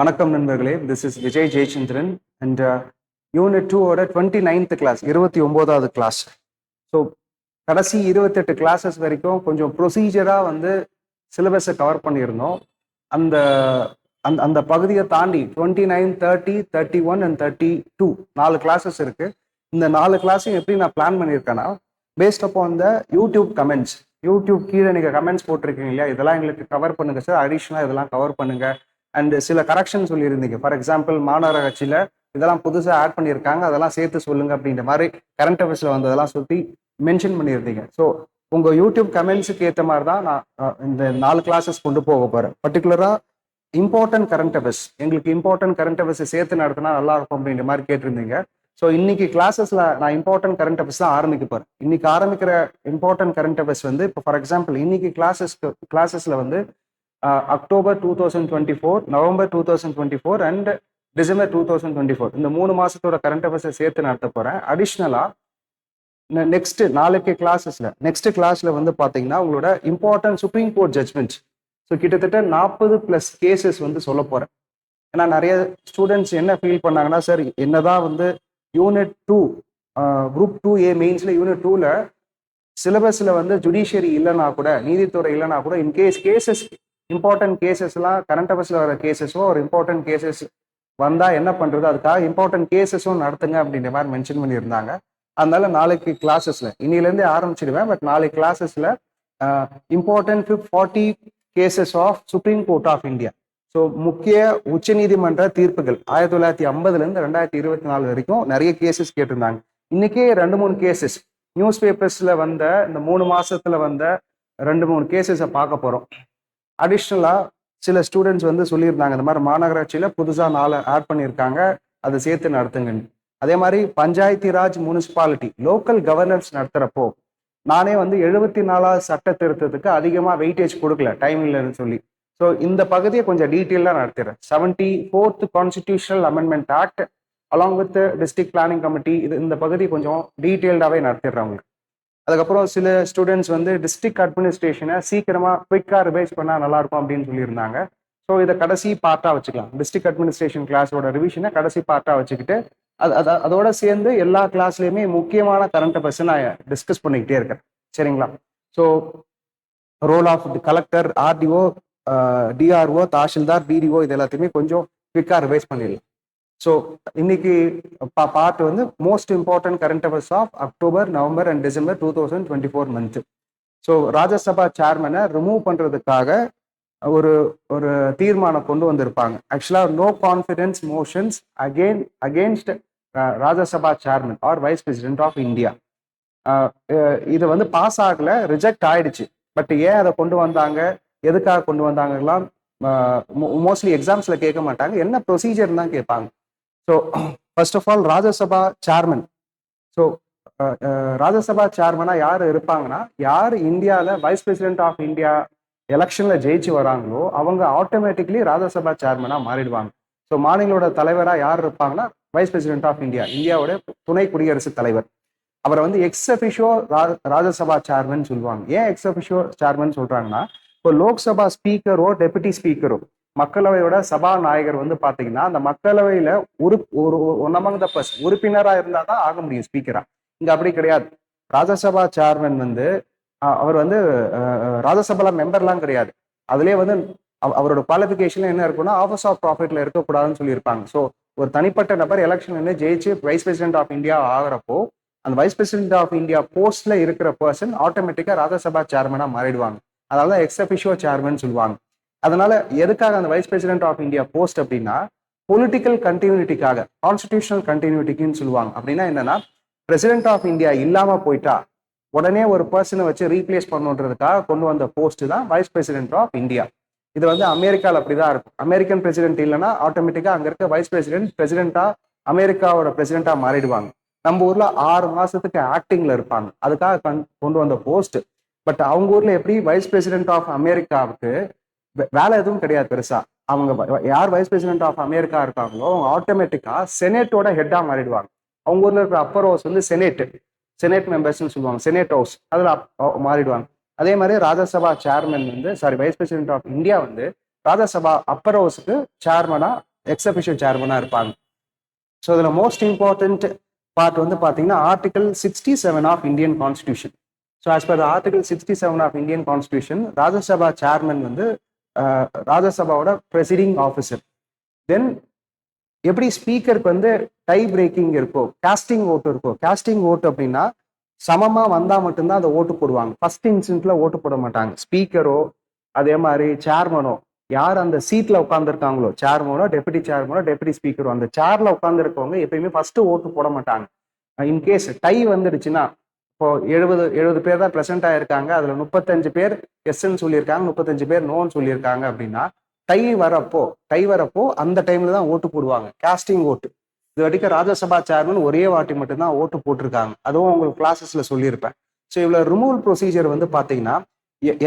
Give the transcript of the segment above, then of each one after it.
வணக்கம் நண்பர்களே, this is Vijay Jayachandran and unit 2ஓட 29th கிளாஸ் 29வது கிளாஸ். ஸோ கடைசி 28 கிளாஸஸ் வரைக்கும் கொஞ்சம் ப்ரொசீஜராக சிலபஸை கவர் பண்ணியிருந்தோம். அந்த அந்த அந்த பகுதியை தாண்டி 29, 30, 31 அண்ட் 32 4 கிளாஸஸ் இருக்கு. இந்த 4 கிளாஸையும் எப்படி நான் பிளான் பண்ணியிருக்கேன்னா, பேஸ்ட் அப்போ அந்த யூடியூப் கமெண்ட்ஸ், யூடியூப் கீழே நீங்கள் கமெண்ட்ஸ் போட்டிருக்கீங்க இல்லையா, இதெல்லாம் எங்களுக்கு கவர் பண்ணுங்க சார், அடிஷ்னலாக இதெல்லாம் கவர் பண்ணுங்க அண்ட் சில கரெக்ஷன் சொல்லியிருந்தீங்க. ஃபார் எக்ஸாம்பிள் மாநகராட்சியில் இதெல்லாம் புதுசாக ஆட் பண்ணியிருக்காங்க, அதெல்லாம் சேர்த்து சொல்லுங்க அப்படின்ற மாதிரி கரண்ட் அஃபேர்ஸில் வந்ததெல்லாம் சொல்லி மென்ஷன் பண்ணியிருந்தீங்க. ஸோ உங்கள் யூடியூப் கமெண்ட்ஸுக்கு ஏற்ற மாதிரி தான் நான் இந்த 4 கிளாஸஸ் கொண்டு போக போகிறேன். பர்டிகுலராக இம்பார்ட்டன்ட் கரண்ட் அஃபேர்ஸ், எங்களுக்கு இம்பார்ட்டன்ட் கரண்ட் அஃபேர்ஸை சேர்த்து நடத்தினா நல்லா இருக்கும் அப்படின்ற மாதிரி கேட்டிருந்தீங்க. ஸோ இன்னைக்கு கிளாஸஸ்ல நான் இம்பார்ட்டன்ட் கரண்ட் அஃபேர்ஸ் தான் ஆரம்பிக்க போறேன். இன்னைக்கு ஆரம்பிக்கிற இம்பார்ட்டன்ட் கரண்ட் அஃபேர்ஸ் இப்போ ஃபார் எக்ஸாம்பிள் இன்னைக்கு கிளாஸஸ்ல அக்டோபர் 2024, நவம்பர் 2024 அண்ட் டிசம்பர் 2024 இந்த 3 மாசத்தோட கரண்ட் அஃபேர்ஸை சேர்த்து நடத்த போறேன். அடிஷ்னலா நாளைக்கு நெக்ஸ்ட் கிளாஸ்ல பாத்தீங்கன்னா உங்களோட important supreme court judgements, so கிட்டத்தட்ட 40+ கேசஸ் சொல்ல போறேன். ஏன்னா நிறைய ஸ்டூடெண்ட்ஸ் என்ன ஃபீல் பண்ணாங்கன்னா, சார் என்னதான் யூனிட் 2 குரூப் 2A மெயின்ஸ்ல யூனிட் 2ல சிலபஸ்ல ஜுடிஷியரி இல்லைன்னா கூட, நீதித்துறை இல்லைன்னா கூட, இன்கேஸ் கேசஸ் இம்பார்ட்டன்ட் கேசஸ்லாம் கரண்ட் அஃபேர்ஸ்ல வர கேசஸோ ஒரு இம்பார்ட்டன்ட் கேசஸ் வந்தா என்ன பண்றது, அதுக்காக இம்பார்ட்டன்ட் கேசஸும் நடத்துங்க அப்படின்ற மாதிரி மென்ஷன் பண்ணியிருந்தாங்க. அதனால நாளைக்கு கிளாஸஸ்ல இன்னிலேருந்தே ஆரம்பிச்சிடுவேன். பட் நாளைக்கு கிளாஸஸ்ல important 40 cases of supreme court of India. So முக்கிய உச்சநீதிமன்ற தீர்ப்புகள் 1950 2024 வரைக்கும் நிறைய கேசஸ் கேட்டிருந்தாங்க. இன்னைக்கே 2-3 கேசஸ் நியூஸ் பேப்பர்ஸ்ல இந்த 3 மாசத்துல 2-3 கேசஸை பார்க்க போறோம். அடிஷ்னலா சில ஸ்டூடெண்ட்ஸ் சொல்லியிருந்தாங்க, இந்த மாதிரி மாநகராட்சியில புதுசா 4 ஆட் பண்ணியிருக்காங்க, அதை சேர்த்து நடத்துங்கன்னு. அதே மாதிரி panchayat Raj municipality local governance நடத்துறப்போ நானே 74வது சட்ட திருத்தத்துக்கு அதிகமா வெயிட்டேஜ் கொடுக்கல, டைம் இல்லைன்னு சொல்லி. ஸோ இந்த பகுதியை கொஞ்சம் டீட்டெயிலாக நடத்திடுறேன். 74th constitutional amendment act along with district planning committee, இந்த பகுதி கொஞ்சம் டீட்டெயில்டாகவே நடத்திடுறாங்க. அதுக்கப்புறம் சில ஸ்டூடெண்ட்ஸ் டிஸ்ட்ரிக்ட் அட்மினிஸ்ட்ரேஷனை சீக்கிரமா குவிக்கா ரிவைஸ் பண்ணா நல்லா இருக்கும் அப்படின்னு சொல்லியிருந்தாங்க. ஸோ இதை கடைசி பார்ட்டா வச்சுக்கலாம். டிஸ்ட்ரிக்ட் அட்மினிஸ்ட்ரேஷன் கிளாஸோட ரிவிஷனை கடைசி பார்ட்டா வச்சுக்கிட்டு அதோட சேர்ந்து எல்லா கிளாஸ்லயுமே முக்கியமான கரண்ட் அஃபேர்ஸ் நான் டிஸ்கஸ் பண்ணிக்கிட்டே இருக்கேன். சரிங்களா? So role of collector, RDO, DRO, tahsildar, BDO இது எல்லாத்தையுமே கொஞ்சம் குவிக்கா ரிவைஸ் பண்ணிடலாம். ஸோ இன்னைக்கு part most important current affairs of October, November and December 2024 month. So Rajya Sabha சேர்மனை ரிமூவ் பண்றதுக்காக ஒரு தீர்மானம் கொண்டு வந்திருப்பாங்க. ஆக்சுவலா no confidence motions against Rajya Sabha chairman or vice president of India. இது பாஸ் ஆகல, ரிஜெக்ட் ஆயிடுச்சு. பட் ஏன் அதை கொண்டு வந்தாங்க, எதுக்காக கொண்டு வந்தாங்கலாம் மோஸ்ட்லி எக்ஸாம்ஸ்ல கேட்க மாட்டாங்க, என்ன ப்ரொசீஜர் தான் கேட்பாங்க. So first of all Rajya Sabha chairman. So Rajya Sabha சேர்மனா யார் இருப்பாங்கன்னா, யார் இந்தியாவில் வைஸ் பிரசிடென்ட் ஆஃப் இந்தியா எலெக்ஷன்ல ஜெயிச்சு வராங்களோ அவங்க ஆட்டோமேட்டிக்லி ராஜ்யசபா சேர்மனா மாறிடுவாங்க. ஸோ மாநிலோட தலைவராக யார் இருப்பாங்கன்னா வைஸ் பிரசிடென்ட் ஆஃப் இந்தியா, இந்தியாவோட துணை குடியரசுத் தலைவர். அவரை எக்ஸ் அஃபிஷியோ ராஜ்யசபா சேர்மன் சொல்லுவாங்க. ஏன் எக்ஸ் அஃபிஷியோ சேர்மன் சொல்றாங்கன்னா, இப்போ லோக்சபா ஸ்பீக்கரோ டெபுட்டி ஸ்பீக்கரோ, மக்களவையோட சபாநாயகர் பாத்தீங்கன்னா அந்த மக்களவையில உறுப்பினரா இருந்தா தான் ஆக முடியும் ஸ்பீக்கரா. இங்க அப்படி கிடையாது. ராஜ்யசபா சேர்மன் அவர் ராஜ்யசபா மெம்பர்லாம் கிடையாது. அதுலயே அவரோட குவாலிபிகேஷன் என்ன இருக்குன்னா, ஆஃபீஸ் ஆஃப் ப்ராஃபிட்ல இருக்கக்கூடாதுன்னு சொல்லியிருப்பாங்க. ஸோ ஒரு தனிப்பட்ட நபர் எலெக்ஷன் ஜெயிச்சு வைஸ் பிரசிடென்ட் ஆஃப் இந்தியா ஆகிறப்போ அந்த வைஸ் பிரசிடென்ட் ஆஃப் இந்தியா போஸ்ட்ல இருக்கிற பர்சன் ஆட்டோமேட்டிக்கா ராஜ்யசபா சேர்மனா மாறிடுவாங்க. அதனால எக்ஸ் அஃபிஷியோ சேர்மன் சொல்லுவாங்க. அதனால எதுக்காக அந்த vice president of India post அப்படின்னா, பொலிட்டிக்கல் கண்டினியூட்டிக்காக, கான்ஸ்டிடியூஷனல் கண்டினியூட்டிக்குன்னு சொல்லுவாங்க. அப்படின்னா என்னன்னா, பிரசிடென்ட் ஆஃப் இந்தியா இல்லாம போயிட்டா உடனே ஒரு பர்சனை வச்சு ரீப்ளேஸ் பண்ணுன்றதுக்காக கொண்டு வந்த போஸ்ட் தான் வைஸ் பிரசிடென்ட் ஆஃப் இந்தியா. இது அமெரிக்காவில் அப்படிதான் இருக்கும். அமெரிக்கன் பிரசிடென்ட் இல்லைன்னா ஆட்டோமேட்டிக்கா அங்க இருக்க வைஸ் பிரசிடென்டா அமெரிக்காவோட பிரசிடென்டா மாறிடுவாங்க. நம்ம ஊர்ல 6 மாசத்துக்கு ஆக்டிங்ல இருப்பாங்க, அதுக்காக கொண்டு வந்த போஸ்ட். பட் அவங்க ஊர்ல எப்படி வைஸ் பிரசிடென்ட் ஆஃப் அமெரிக்காவுக்கு வேலை எதுவும் கிடையாது பெருசா. அவங்க யார் வைஸ் பிரசிடென்ட் ஆஃப் அமெரிக்கா இருக்காங்களோ அவங்க ஆட்டோமேட்டிக்கா செனேட்டோட ஹெட்டா மாறிடுவாங்க. அவங்க ஊர்ல இருக்கிற அப்பர் ஹவுஸ் செனேட் மெம்பர்ஸ்ன்னு சொல்லுவாங்க, செனேட் ஹவுஸ், அதுல மாறிடுவாங்க. அதே மாதிரி Rajya Sabha chairman vice president of India Rajya Sabha upper ஹவுஸுக்கு சேர்மனா எக்ஸபிஷியல் சேர்மனா இருப்பாங்க. ஸோ இதில் மோஸ்ட் இம்பார்ட்டன்ட் பார்ட் வந்து பார்த்தீங்கன்னா article 67 of Indian constitution. So as per article 67 of Indian constitution Rajya Sabha chairman வந்து ராஜ்யசபாவோட ப்ரெசிடிங் ஆஃபீஸர். தென் எப்படி ஸ்பீக்கருக்கு வந்து டை பிரேக்கிங் இருக்கோ, காஸ்டிங் ஓட்டு இருக்கோ. காஸ்டிங் ஓட்டு அப்படின்னா சமமா வந்தா மட்டும்தான் அதை ஓட்டு போடுவாங்க. ஃபர்ஸ்ட் இன்ஸ்டன்ட்ல ஓட்டு போட மாட்டாங்க. ஸ்பீக்கரோ அதே மாதிரி சேர்மனோ யார் அந்த சீட்ல உட்காந்துருக்காங்களோ, சேர்மனோ டெபுட்டி சேர்மனோ டெபுட்டி ஸ்பீக்கரோ அந்த சேர்ல உட்காந்துருக்கவங்க எப்பயுமே ஃபர்ஸ்ட் ஓட்டு போட மாட்டாங்க. இன்கேஸ் டை வந்துடுச்சுன்னா, இப்போ 70 பேர் தான் ப்ரெசென்ட் ஆயிருக்காங்க, அதுல 35 பேர் எஸ்ன்னு சொல்லியிருக்காங்க, 35 பேர் நோன்னு சொல்லியிருக்காங்க அப்படின்னா டை வரப்போ அந்த டைம்ல தான் ஓட்டு போடுவாங்க. காஸ்டிங் ஓட்டு. இது வரைக்கும் ராஜ்யசபா சேர்மன் ஒரே வாட்டி மட்டும்தான் ஓட்டு போட்டிருக்காங்க. அதுவும் உங்களுக்கு கிளாஸஸ்ல சொல்லியிருப்பேன். ஸோ இவ்வளவு ரிமூவல் ப்ரொசீஜர் வந்து பாத்தீங்கன்னா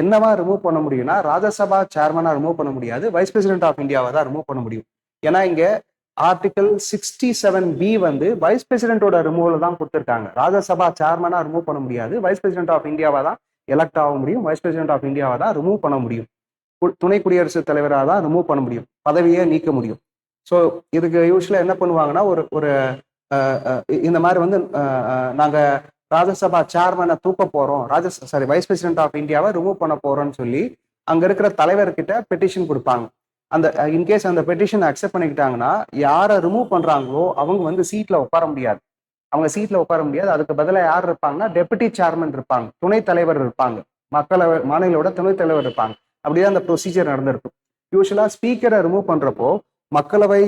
என்னவா ரிமூவ் பண்ண முடியும்னா ராஜ்யசபா சேர்மனா ரிமூவ் பண்ண முடியாது, வைஸ் பிரசிடென்ட் ஆஃப் இந்தியாவை தான் ரிமூவ் பண்ண முடியும். ஏன்னா இங்க ஆர்டிகல் 67B வந்து வைஸ் பிரசிடென்டோட ரிமூவல் தான் கொடுத்துருக்காங்க. ராஜ்யசபா சேர்மனா ரிமூவ் பண்ண முடியாது, வைஸ் பிரசிடென்ட் ஆஃப் இந்தியாவை தான் எலக்ட் ஆக முடியும், வைஸ் பிரசிடென்ட் ஆஃப் இந்தியாவை தான் ரிமூவ் பண்ண முடியும். துணை குடியரசுத் தலைவராக தான் ரிமூவ் பண்ண முடியும், பதவியை நீக்க முடியும். ஸோ இதுக்கு யூஸ்வலா என்ன பண்ணுவாங்கன்னா ஒரு இந்த மாதிரி வந்து நாங்க ராஜ்யசபா சேர்மனை தூக்க போறோம், வைஸ் பிரசிடென்ட் ஆஃப் இந்தியாவை ரிமூவ் பண்ண போறோம்னு சொல்லி அங்க இருக்கிற தலைவர்கிட்ட பெட்டிஷன் கொடுப்பாங்க. அந்த இன்கேஸ் அந்த பெட்டிஷன் அக்செப்ட் பண்ணிக்கிட்டாங்கன்னா யாரை ரிமூவ் பண்றாங்களோ அவங்க வந்து சீட்ல உட்கார முடியாது. அதுக்கு பதிலாக யார் இருப்பாங்கன்னா டெபுட்டி சேர்மன் இருப்பாங்க, துணைத் தலைவர் இருப்பாங்க, மாநிலோட துணைத் தலைவர் இருப்பாங்க. அப்படிதான் அந்த ப்ரொசீஜர் நடந்திருக்கும். யூஸ்வலா ஸ்பீக்கரை ரிமூவ் பண்றப்போ, மக்களவை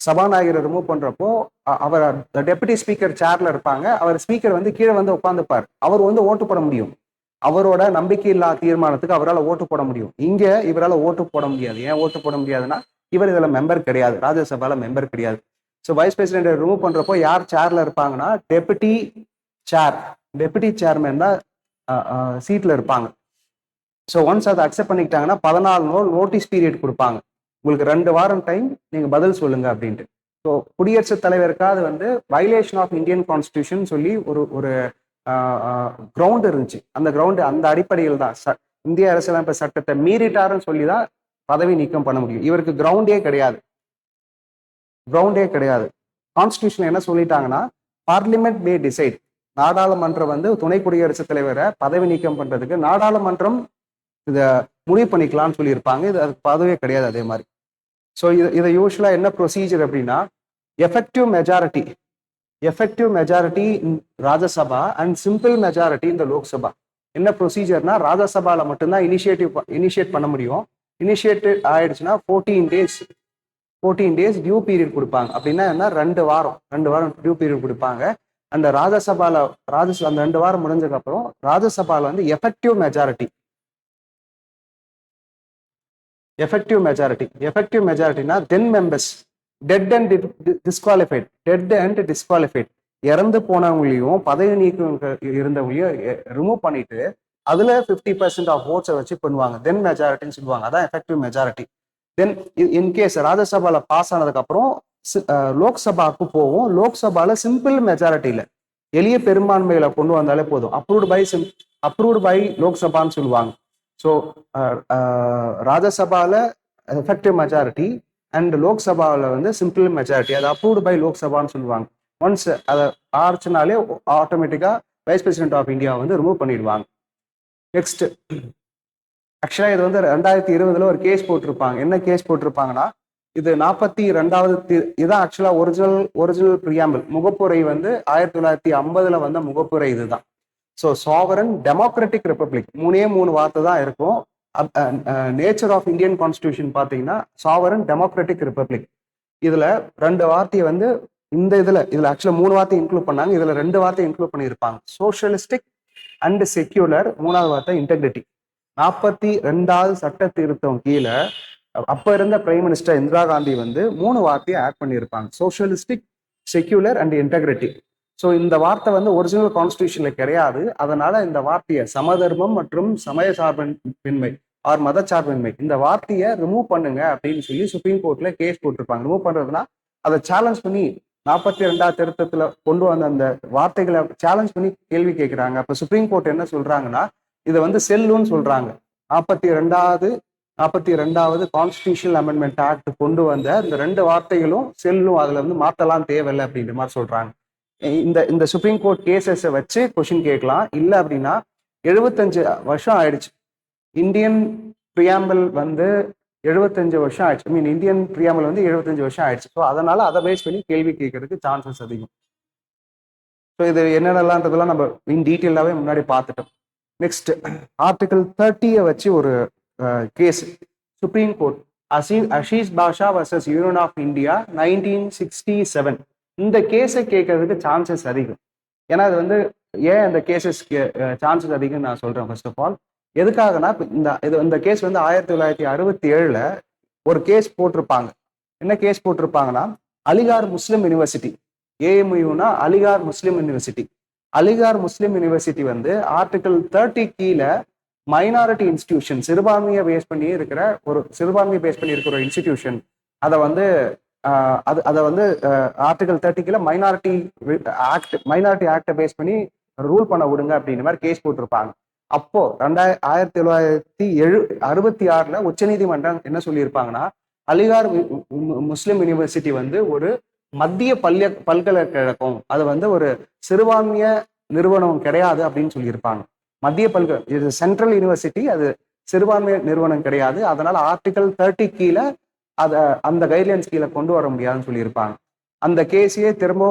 சபாநாயகரை ரிமூவ் பண்றப்போ அவர் டெபுட்டி ஸ்பீக்கர் சேர்ல இருப்பாங்க. அவர் ஸ்பீக்கர் வந்து கீழே வந்து உட்காந்துப்பார். அவர் வந்து ஓட்டு போட முடியும். அவரோட நம்பிக்கையில்லா தீர்மானத்துக்கு அவரால் ஓட்டு போட முடியும். இங்க இவரால் ஓட்டு போட முடியாது. ஏன் ஓட்டு போட முடியாதுன்னா இவர் இதுல மெம்பர் கிடையாது, ராஜ்யசபால மெம்பர் கிடையாது. ஸோ வைஸ் பிரசிடென்ட் ரிமூவ் பண்றப்போ யார் சேர்ல இருப்பாங்கன்னா டெபுட்டி சேர்மன் தான் சீட்ல இருப்பாங்க. ஸோ ஒன்ஸ் அதை அக்செப்ட் பண்ணிக்கிட்டாங்கன்னா 14 நாள் நோட்டீஸ் பீரியட் கொடுப்பாங்க. உங்களுக்கு 2 வாரம் டைம், நீங்க பதில் சொல்லுங்க அப்படின்ட்டு. ஸோ குடியரசுத் தலைவருக்கா அது வந்து வயலேஷன் ஆஃப் இந்தியன் கான்ஸ்டியூஷன் சொல்லி ஒரு கிரவுண்ட் இருந்துச்சு. அந்த கிரவுண்டு அந்த அடிப்படையில் தான் இந்திய அரசியலமைப்பு சட்டத்தை மீறிட்டாருன்னு சொல்லி தான் பதவி நீக்கம் பண்ண முடியும். இவருக்கு கிரவுண்டே கிடையாது. கான்ஸ்டியூஷன் என்ன சொல்லிட்டாங்கன்னா பார்லிமெண்ட் மே டிசைட். நாடாளுமன்றம் வந்து துணை குடியரசுத் தலைவரை பதவி நீக்கம் பண்றதுக்கு நாடாளுமன்றம் இதை முடிவு பண்ணிக்கலாம்னு சொல்லியிருப்பாங்க. இது அதுக்கு பதவியே கிடையாது. அதே மாதிரி ஸோ இதை யூஸ்வலா என்ன ப்ரொசீஜர் அப்படின்னா effective majority in Rajya Sabha and simple majority இந்த லோக்சபா. என்ன ப்ரொசீஜர்னா ராஜ்யசபால மட்டும்தான் இனிஷியேட் பண்ண முடியும். இனிஷியேட் ஆயிடுச்சுன்னா 14 டேஸ் டியூ பீரியட் கொடுப்பாங்க. அப்படின்னா என்ன, 2 வாரம் டியூ பீரியட் கொடுப்பாங்க. அந்த ராஜ்யசபால அந்த 2 வாரம் முடிஞ்சதுக்கு அப்புறம் ராஜ்யசபால வந்து எஃபெக்டிவ் மெஜாரிட்டினா 10 மெம்பர்ஸ் டெட் அண்ட் டிஸ்குவாலிஃபைட் இறந்து போனவங்களையும் பதவி நீக்கம் இருந்தவங்களையும் ரிமூவ் பண்ணிட்டு அதுல 50% ஆஃப் ஓட்ஸை வச்சு பண்ணுவாங்க. தென் மெஜாரிட்டின்னு சொல்லுவாங்க. அதான் எஃபெக்டிவ் மெஜாரிட்டி. தென் இன்கேஸ் ராஜ்யசபால பாஸ் ஆனதுக்கு அப்புறம் லோக்சபாவுக்கு போவோம். லோக்சபால சிம்பிள் மெஜாரிட்டியில எளிய பெரும்பான்மையில கொண்டு வந்தாலே போதும். அப்ரூவ்டு பை லோக்சபான்னு சொல்லுவாங்க. ஸோ ராஜ்யசபால எஃபெக்டிவ் மெஜாரிட்டி அண்ட் லோக்சபாவில் வந்து சிம்பிள் மெஜாரிட்டி, அது அப்ரூவ்டு பை லோக்சபான்னு சொல்லுவாங்க. ஒன்ஸ் அதை ஆர்ச்சுனாலே ஆட்டோமேட்டிக்கா வைஸ் பிரசிடென்ட் ஆஃப் இந்தியா வந்து ரிமூவ் பண்ணிடுவாங்க. நெக்ஸ்ட், ஆக்சுவலா இது வந்து 2020 ஒரு கேஸ் போட்டிருப்பாங்க. என்ன கேஸ் போட்டிருப்பாங்கன்னா, இது 42வது இதுதான் ஆக்சுவலா ஒரிஜினல் பிரியாம்பிள். முகப்புரை வந்து 1950 வந்த முகப்புரை இதுதான். ஸோ சாவரன் டெமோக்ராட்டிக் ரிப்பப்ளிக் 3 வார்த்தை தான் இருக்கும். நேச்சர் ஆஃப் இந்தியன் கான்ஸ்டியூஷன் பார்த்தீங்கன்னா சாவரன் டெமோக்ராட்டிக் ரிப்பப்ளிக். இதுல 2 வார்த்தையை வந்து இதுல ஆக்சுவலா 3 வார்த்தை இன்க்ளூட் பண்ணாங்க. இதுல 2 வார்த்தை இன்க்ளூட் பண்ணியிருப்பாங்க. சோஷியலிஸ்டிக் அண்ட் செக்யூலர், 3வது வார்த்தை இன்டெகிரிட்டி. 42வது சட்ட திருத்தம் கீழே அப்ப இருந்த பிரைம் மினிஸ்டர் இந்திரா காந்தி வந்து 3 வார்த்தையை ஆட் பண்ணியிருப்பாங்க, socialistic, secular and integrity. So இந்த வார்த்தை வந்து ஒரிஜினல் கான்ஸ்டியூஷன்ல கிடையாது. அதனால இந்த வார்த்தையை சமதர்மம் மற்றும் சமய சார்பின்மை ஆர் மதச்சார்பின்மை இந்த வார்த்தையை ரிமூவ் பண்ணுங்க அப்படின்னு சொல்லி சுப்ரீம் கோர்ட்ல கேஸ் போட்டிருப்பாங்க. ரிமூவ் பண்றதுன்னா அதை சேலஞ்ச் பண்ணி 42வது திருத்தத்துல கொண்டு வந்த அந்த வார்த்தைகளை சேலஞ்ச் பண்ணி கேள்வி கேட்கிறாங்க. அப்ப சுப்ரீம் கோர்ட் என்ன சொல்றாங்கன்னா இதை வந்து செல்லுன்னு சொல்றாங்க. 42வது 42வது கான்ஸ்டிடியூஷனல் அமெண்ட்மெண்ட் ஆக்ட் கொண்டு வந்த இந்த 2 வார்த்தைகளும் செல்லும், அதுல வந்து மாத்தலாம் தேவையில்லை அப்படின்ற மாதிரி சொல்றாங்க. இந்த இந்த சுப்ரீம் கோர்ட் கேசஸை வச்சு கொஸ்டின் கேட்கலாம். இல்லை அப்படின்னா 75 வருஷம் ஆயிடுச்சு. இந்தியன் பிரியாம்பிள் வந்து 75 வருஷம் ஆயிடுச்சு. இந்தியன் பிரியாம்பிள் வந்து 75 வருஷம் ஆயிடுச்சு. ஸோ அதனால அதை பேஸ் பண்ணி கேள்வி கேட்கறதுக்கு சான்சஸ் அதிகம். ஸோ இது என்னென்னலான்றதெல்லாம் நம்ம இன் டீட்டெயிலாகவே முன்னாடி பார்த்துட்டோம். நெக்ஸ்ட் ஆர்டிகல் 30 வச்சு ஒரு case Supreme Court Azeez Basha versus union of India 1967. இந்த கேஸை கேட்கறதுக்கு சான்சஸ் அதிகம். ஏன்னா அது வந்து ஏன் அந்த கேசஸ் சான்சஸ் அதிகம் நான் சொல்றேன். ஃபர்ஸ்ட் ஆஃப் ஆல் எதுக்காகனா இந்த கேஸ் வந்து 1967 ஒரு கேஸ் போட்டிருப்பாங்க. என்ன case போட்டிருப்பாங்கன்னா, Aligarh Muslim university, ஏஎம்யூனா Aligarh Muslim university. Aligarh Muslim university வந்து ஆர்டிகல் 30 கீழே மைனாரிட்டி இன்ஸ்டிடியூஷன், சிறுபான்மையை பேஸ் பண்ணி இருக்கிற ஒரு இன்ஸ்டிடியூஷன். அதை வந்து அதை வந்து ஆர்டிகல் 30 கீழே மைனாரிட்டி ஆக்டை பேஸ் பண்ணி ரூல் பண்ண விடுங்க அப்படின்ற மாதிரி கேஸ் போட்டிருப்பாங்க. அப்போ 1966 உச்சநீதிமன்றம் என்ன சொல்லியிருப்பாங்கன்னா, அலிகார் முஸ்லிம் யூனிவர்சிட்டி வந்து ஒரு மத்திய பல்கலைக்கழகம், அது வந்து ஒரு சிறுபான்மைய நிறுவனம் கிடையாது அப்படின்னு சொல்லியிருப்பாங்க. மத்திய இது சென்ட்ரல் யூனிவர்சிட்டி, அது சிறுபான்மை நிறுவனம் கிடையாது. அதனால ஆர்டிகல் 30 கீழே அந்த கைட்லைன்ஸ் கீழே கொண்டு வர முடியாதுன்னு சொல்லியிருப்பாங்க. அந்த கேஸையே திரும்ப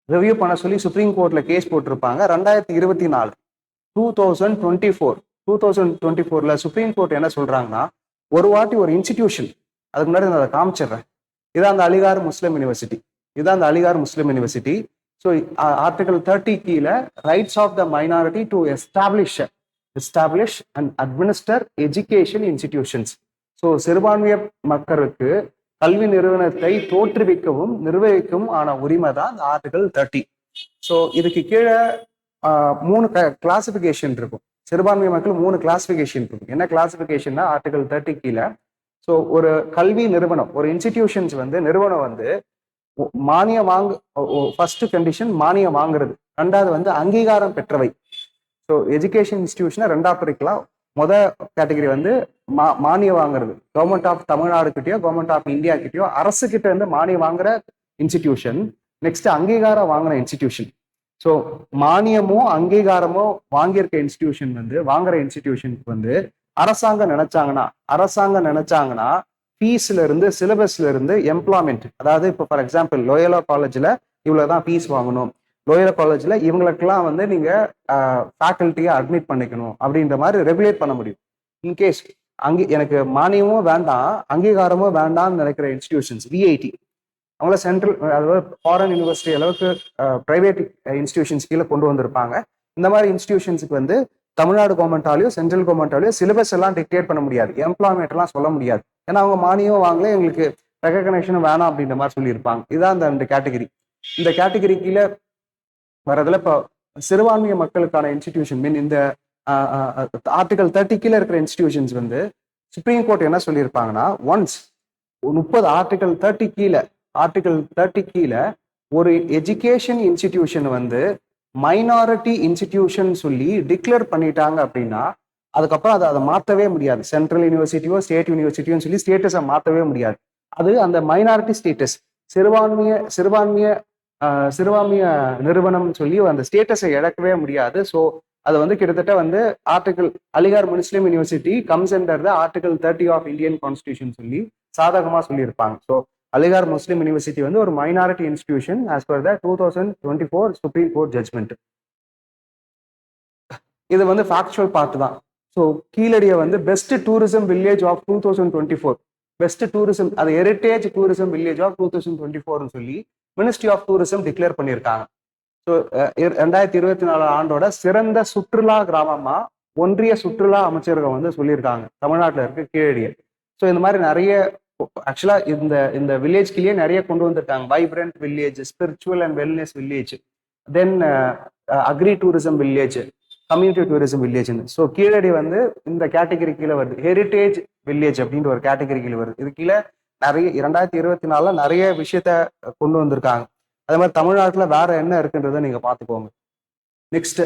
ரிவ்யூ பண்ண சொல்லி சுப்ரீம் கோர்ட்ல கேஸ் போட்டிருப்பாங்க. 2024 சுப்ரீம் கோர்ட் என்ன சொல்றாங்கன்னா, ஒரு வாட்டி ஒரு இன்ஸ்டிடியூஷன், அதுக்கு முன்னாடி நான் அதை காமிச்சிடுறேன். இதான் அந்த Aligarh Muslim university. So article 30 கீழே rights of the minority to establish and administer education institutions. So சிறுபான்மைய மக்களுக்கு கல்வி நிறுவனத்தை தோற்றுவிக்கவும் நிர்வகிக்கவும் ஆன உரிமை தான் இந்த ஆர்டிகல் 30. ஸோ இதுக்கு கீழே 3 கிளாசிபிகேஷன் இருக்கும். சிறுபான்மை மக்கள் 3 கிளாசிபிகேஷன் இருக்கும். என்ன கிளாசிபிகேஷன்னா, ஆர்டிகல் 30 கீழே ஸோ ஒரு கல்வி நிறுவனம், ஒரு இன்ஸ்டிடியூஷன்ஸ் வந்து நிறுவனம் வந்து மானியம் ஃபர்ஸ்ட் கண்டிஷன் மானியம் வாங்குறது, 2வது வந்து அங்கீகாரம் பெற்றவை. ஸோ எஜுகேஷன் இன்ஸ்டிடியூஷனை 2ஆ பிரிக்கலாம். கேட்டகரி வந்து மானியம் வாங்குறது, கவர்மெண்ட் ஆஃப் தமிழ்நாடு கிட்டயோ கவர்மெண்ட் ஆஃப் இந்தியா கிட்டயோ அரசு கிட்ட இருந்து மானியம் வாங்குற இன்ஸ்டிடியூஷன். நெக்ஸ்ட் அங்கீகாரம் வாங்குற இன்ஸ்டிடியூஷன். ஸோ மானியமோ அங்கீகாரமோ வாங்கியிருக்க இன்ஸ்டிடியூஷன் வந்து வாங்குற இன்ஸ்டிடியூஷனுக்கு வந்து அரசாங்கம் நினைச்சாங்கன்னா ஃபீஸ்ல இருந்து சிலபஸ்ல இருந்து எம்ப்ளாய்மெண்ட், அதாவது இப்போ ஃபார் எக்ஸாம்பிள் லோயலா காலேஜ்ல இவ்வளவுதான் ஃபீஸ் வாங்கணும், லோயலா காலேஜ்ல இவங்களுக்கெல்லாம் வந்து நீங்க ஃபேக்கல்ட்டியை அட்மிட் பண்ணிக்கணும் அப்படின்ற மாதிரி ரெகுலேட் பண்ண முடியும். இன்கேஸ் எனக்கு மானியமும் வேண்டாம் அங்கீகாரமும் வேண்டாம்னு நினைக்கிற இன்ஸ்டிடியூஷன்ஸ், விஐடி, அவங்கள சென்ட்ரல் அதாவது ஃபாரின் யூனிவர்சிட்டி அளவுக்கு பிரைவேட் இன்ஸ்டிடியூஷன்ஸ் கீழே கொண்டு வந்திருப்பாங்க. இந்த மாதிரி இன்ஸ்டிடியூஷன்ஸுக்கு வந்து தமிழ்நாடு கவர்மெண்டாலேயோ சென்ட்ரல் கவர்மெண்டாலேயோ சிலபஸ் எல்லாம் டிக்டேட் பண்ண முடியாது, எம்ப்ளாய்மெண்ட் எல்லாம் சொல்ல முடியாது. ஏன்னா அவங்க மானியம் வாங்கல, எங்களுக்கு ரெகக்னேஷனும் வேணாம் அப்படின்ற மாதிரி சொல்லியிருப்பாங்க. இதுதான் இந்த 2 கேட்டகரி. இந்த கேட்டகரி கீழே வரதுல இப்போ சிறுபான்மைய மக்களுக்கான இன்ஸ்டிடியூஷன் இந்த ஆர்டிகல் 30 கீழே இருக்கிற இன்ஸ்டிடியூஷன்ஸ் வந்து சுப்ரீம் கோர்ட் என்ன சொல்லியிருப்பாங்கன்னா, ஒன்ஸ் 30 ஆர்டிகல் 30 கீழே ஒரு எஜுகேஷன் இன்ஸ்டிடியூஷன் வந்து மைனாரிட்டி இன்ஸ்டிடியூஷன் சொல்லி டிக்ளேர் பண்ணிட்டாங்க அப்படின்னா அதுக்கப்புறம் அதை மாற்றவே முடியாது. சென்ட்ரல் யூனிவர்சிட்டியோ ஸ்டேட் யூனிவர்சிட்டியோ சொல்லி ஸ்டேட்டஸை மாற்றவே முடியாது. அது அந்த மைனாரிட்டி ஸ்டேட்டஸ், சிறுபான்மைய நிறுவனம் சொல்லி அந்த ஸ்டேட்டஸை இழக்கவே முடியாது. ஸோ அது வந்து கிட்டத்தட்ட வந்து Aligarh Muslim university comes under the article 30 of Indian constitution சொல்லி சாதகமா சொல்லியிருப்பாங்க. ஸோ அலிகார் முஸ்லிம் யூனிவர்சிட்டி வந்து ஒரு minority institution as per the 2024 supreme court judgment. இது வந்து ஃபேக்சுவல் பார்ட் தான். ஸோ கீழடியை வந்து best tourism village of 2024, best tourism, அது ஹெரிட்டேஜ் டூரிசம் வில்லேஜ் ஆஃப் 2024 சொல்லி மினிஸ்ட்ரி ஆஃப் டூரிசம் டிக்ளேர் பண்ணியிருக்காங்க. ஸோ 2024 ஆண்டோட சிறந்த சுற்றுலா கிராமமா ஒன்றிய சுற்றுலா அமைச்சரகம் வந்து சொல்லியிருக்காங்க தமிழ்நாட்டில் இருக்க கீழடியை. ஸோ இந்த மாதிரி நிறைய ஆக்சுவலா இந்த வில்லேஜ்கிலேயே நிறைய கொண்டு வந்திருக்காங்க. Vibrant village, spiritual and wellness village, then agri tourism village, community tourism வில்லேஜ்னு. ஸோ கீழடி வந்து இந்த கேட்டகரி கீழே வருது. ஹெரிட்டேஜ் வில்லேஜ் அப்படின்ற ஒரு கேட்டகரி கீழே வருது. இது கீழே நிறைய 2024 நிறைய விஷயத்த கொண்டு வந்திருக்காங்க. அதே மாதிரி தமிழ்நாட்டில் வேற என்ன இருக்குன்றதை நீங்க பார்த்துக்கோங்க. Next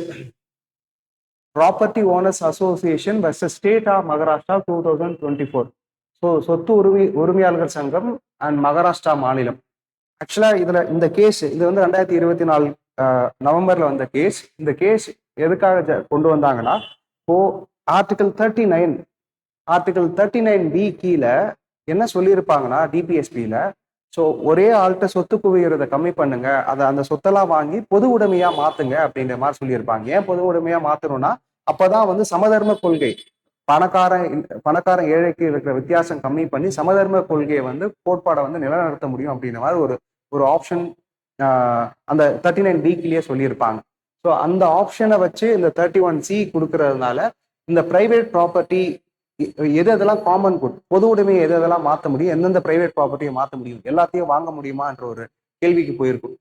property owners association versus state of Maharashtra 2024. So சொத்து உரிமையாளர்கள் சங்கம் அண்ட் மகாராஷ்டிரா மாநிலம். ஆக்சுவலா இந்த கேஸ் இது வந்து 2024 நவம்பர்ல வந்த கேஸ். இந்த கேஸ் எதுக்காக கொண்டு வந்தாங்கன்னா, இப்போ ஆர்டிகல் 39B கீழே என்ன சொல்லியிருப்பாங்கன்னா டிபிஎஸ்பியில, ஸோ ஒரே ஆள்கிட்ட சொத்து குவியறதை கம்மி பண்ணுங்க, அதை அந்த சொத்தெல்லாம் வாங்கி பொது உடைமையா மாத்துங்க அப்படின்ற மாதிரி சொல்லியிருப்பாங்க. ஏன் பொது உடைமையா மாத்தணும்னா, அப்பதான் வந்து சமதர்ம கொள்கை, பணக்காரன் ஏழைக்கு இருக்கிற வித்தியாசம் கம்மி பண்ணி சமதர்ம கொள்கையை வந்து கோட்பாடை வந்து நிலைநிறுத்த முடியும் அப்படின்ற மாதிரி ஒரு ஆப்ஷன் அந்த 39B சொல்லியிருப்பாங்க. ஸோ அந்த ஆப்ஷனை வச்சு இந்த 31C கொடுக்கறதுனால இந்த பிரைவேட் ப்ராப்பர்ட்டி எதெல்லாம் காமன் குட், பொது உடைமையை எதெல்லாம் மாற்ற முடியும், எந்தெந்த பிரைவேட் ப்ராப்பர்ட்டியை மாற்ற முடியும், எல்லாத்தையும் வாங்க முடியுமான்ற ஒரு கேள்விக்கு போயிருக்கும்.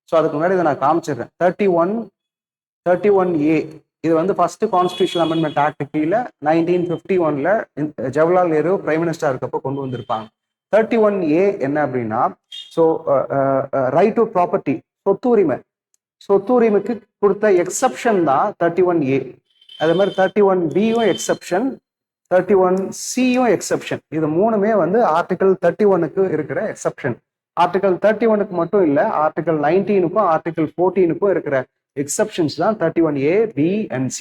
ஸோ அதுக்கு முன்னாடி இதை நான் காமிச்சிடுறேன். 31A இது வந்து ஃபர்ஸ்ட் கான்ஸ்டியூஷன் அமெண்ட்மெண்ட் ஆக்ட் கீழே 1951 ஜவஹர்லால் நேரு பிரைம் மினிஸ்டர் இருக்கப்போ கொண்டு வந்திருப்பாங்க. 31A என்ன அப்படின்னா, ஸோ ரைட் டு ப்ராப்பர்ட்டி, சொத்து உரிமைக்கு கொடுத்த எக்ஸப்ஷன் தான் 31A. அதே மாதிரி 31Bயும் எக்ஸப்ஷன், 31Cயும் எக்ஸப்ஷன். இது மூணுமே வந்து ஆர்டிகல் 31க்கு இருக்கிற எக்ஸப்ஷன். ஆர்டிகல் 31க்கு மட்டும் இல்லை, ஆர்டிகல் 19க்கும் ஆர்டிகல் 14க்கும் இருக்கிற எக்ஸப்ஷன்ஸ் தான் 31A, B and C.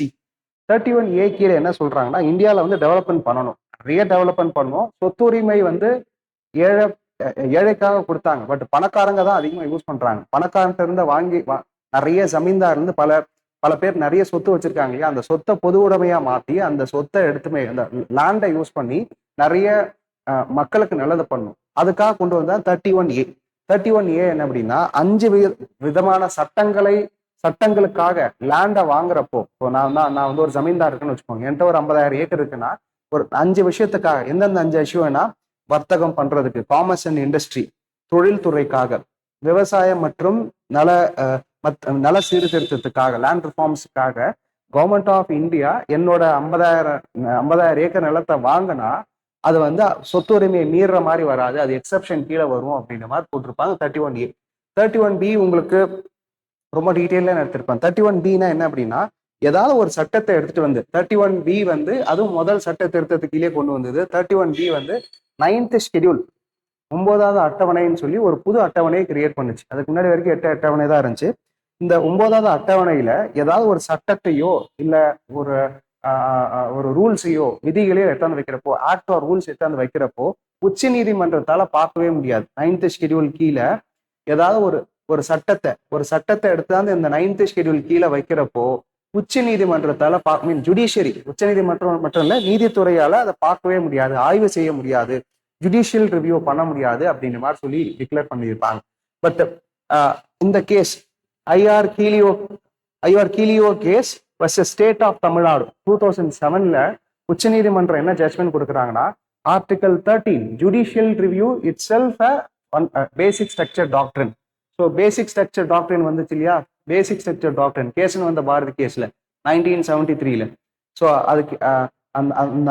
31A கீழே என்ன சொல்றாங்கன்னா, இந்தியாவில் வந்து டெவலப்மெண்ட் பண்ணணும், நிறைய டெவலப்மெண்ட் பண்ணணும். சொத்துரிமை வந்து ஏழைக்காக கொடுத்தாங்க, பட் பணக்காரங்க தான் அதிகமாக யூஸ் பண்றாங்க. பணக்காரன்ட்ட இருந்து வாங்கி நிறைய ஜமீன்தார் இருந்து பல பேர் நிறைய சொத்து வச்சிருக்காங்க இல்லையா, அந்த சொத்தை பொது உடைமையா மாத்தி அந்த சொத்தை எடுத்துமே அந்த லேண்டை யூஸ் பண்ணி நிறைய மக்களுக்கு நல்லது பண்ணும். அதுக்காக கொண்டு வந்தா 31A. 31A என்ன அப்படின்னா, 5 விதமான சட்டங்களுக்காக லேண்டை வாங்குறப்போ, இப்போ நான் வந்து ஒரு ஜமீன்தார் இருக்குன்னு வச்சுக்கோங்க, என்கிட்ட ஒரு 50,000 ஏக்கர் இருக்குன்னா, ஒரு 5 விஷயத்துக்காக, எந்தெந்த 5 விஷயம்னா, வர்த்தகம் பண்றதுக்கு, காமர்ஸ் அண்ட் இண்டஸ்ட்ரி, தொழில்துறைக்காக, விவசாயம் மற்றும் நல சீர்திருத்தத்துக்காக, லேண்ட் ரிஃபார்ம்ஸுக்காக கவர்மெண்ட் ஆஃப் இந்தியா என்னோட 50,000 ஏக்கர் நிலத்தை வாங்கினா அது வந்து சொத்து உரிமையை மீறுற மாதிரி வராது, அது எக்ஸப்ஷன் கீழே வரும் அப்படின்ற மாதிரி போட்டிருப்பாங்க 31A. 31B உங்களுக்கு ரொம்ப டீட்டெயிலாக எடுத்திருப்பாங்க. 31Bனா என்ன அப்படின்னா, ஏதாவது ஒரு சட்டத்தை எடுத்துட்டு வந்து 31B வந்து அதுவும் முதல் சட்ட திருத்தத்துக்கு கீழே கொண்டு வந்தது. 31B வந்து 9th ஷெட்யூல் 9வது அட்டவணைன்னு சொல்லி ஒரு புது அட்டவணையை கிரியேட் பண்ணுச்சு. அதுக்கு முன்னாடி வரைக்கும் 8 அட்டவணை தான் இருந்துச்சு. இந்த 9வது அட்டவணையில ஏதாவது ஒரு சட்டத்தையோ இல்ல ஒரு ரூல்ஸையோ விதிகளையோ எட்டாந்து வைக்கிறப்போ, ஆக்ட் ஆர் ரூல்ஸ் எட்டாந்து வைக்கிறப்போ உச்ச நீதிமன்றத்தால பார்க்கவே முடியாது. 9th ஷெட்யூல் கீழே ஏதாவது ஒரு சட்டத்தை எடுத்தாந்து இந்த 9th ஷெட்யூல் கீழே வைக்கிறப்போ உச்ச நீதிமன்றத்தால ஜுடிஷியரி, உச்ச நீதிமன்றம் மட்டும் இல்ல, நீதித்துறையால அதை பார்க்கவே முடியாது, ஆய்வு செய்ய முடியாது, ஜுடிஷியல் ரிவ்யூ பண்ண முடியாது அப்படின்ற மாதிரி சொல்லி டிக்ளேர் பண்ணியிருப்பாங்க. பட் இந்த case IR Coelho case versus state of Tamil Nadu 2007ல உச்சநீதிமன்றம் என்ன ஜட்மெண்ட் கொடுக்குறாங்கன்னா, article 13 judicial review itself basic structure doctrine. So basic structure doctrine வந்துச்சு இல்லையா, பேசிக் ஸ்ட்ரக்சர் டாக்ட்ரின் கேஸ்ன்னு வந்த பாரதி கேஸ்ல 1973ல. ஸோ அதுக்கு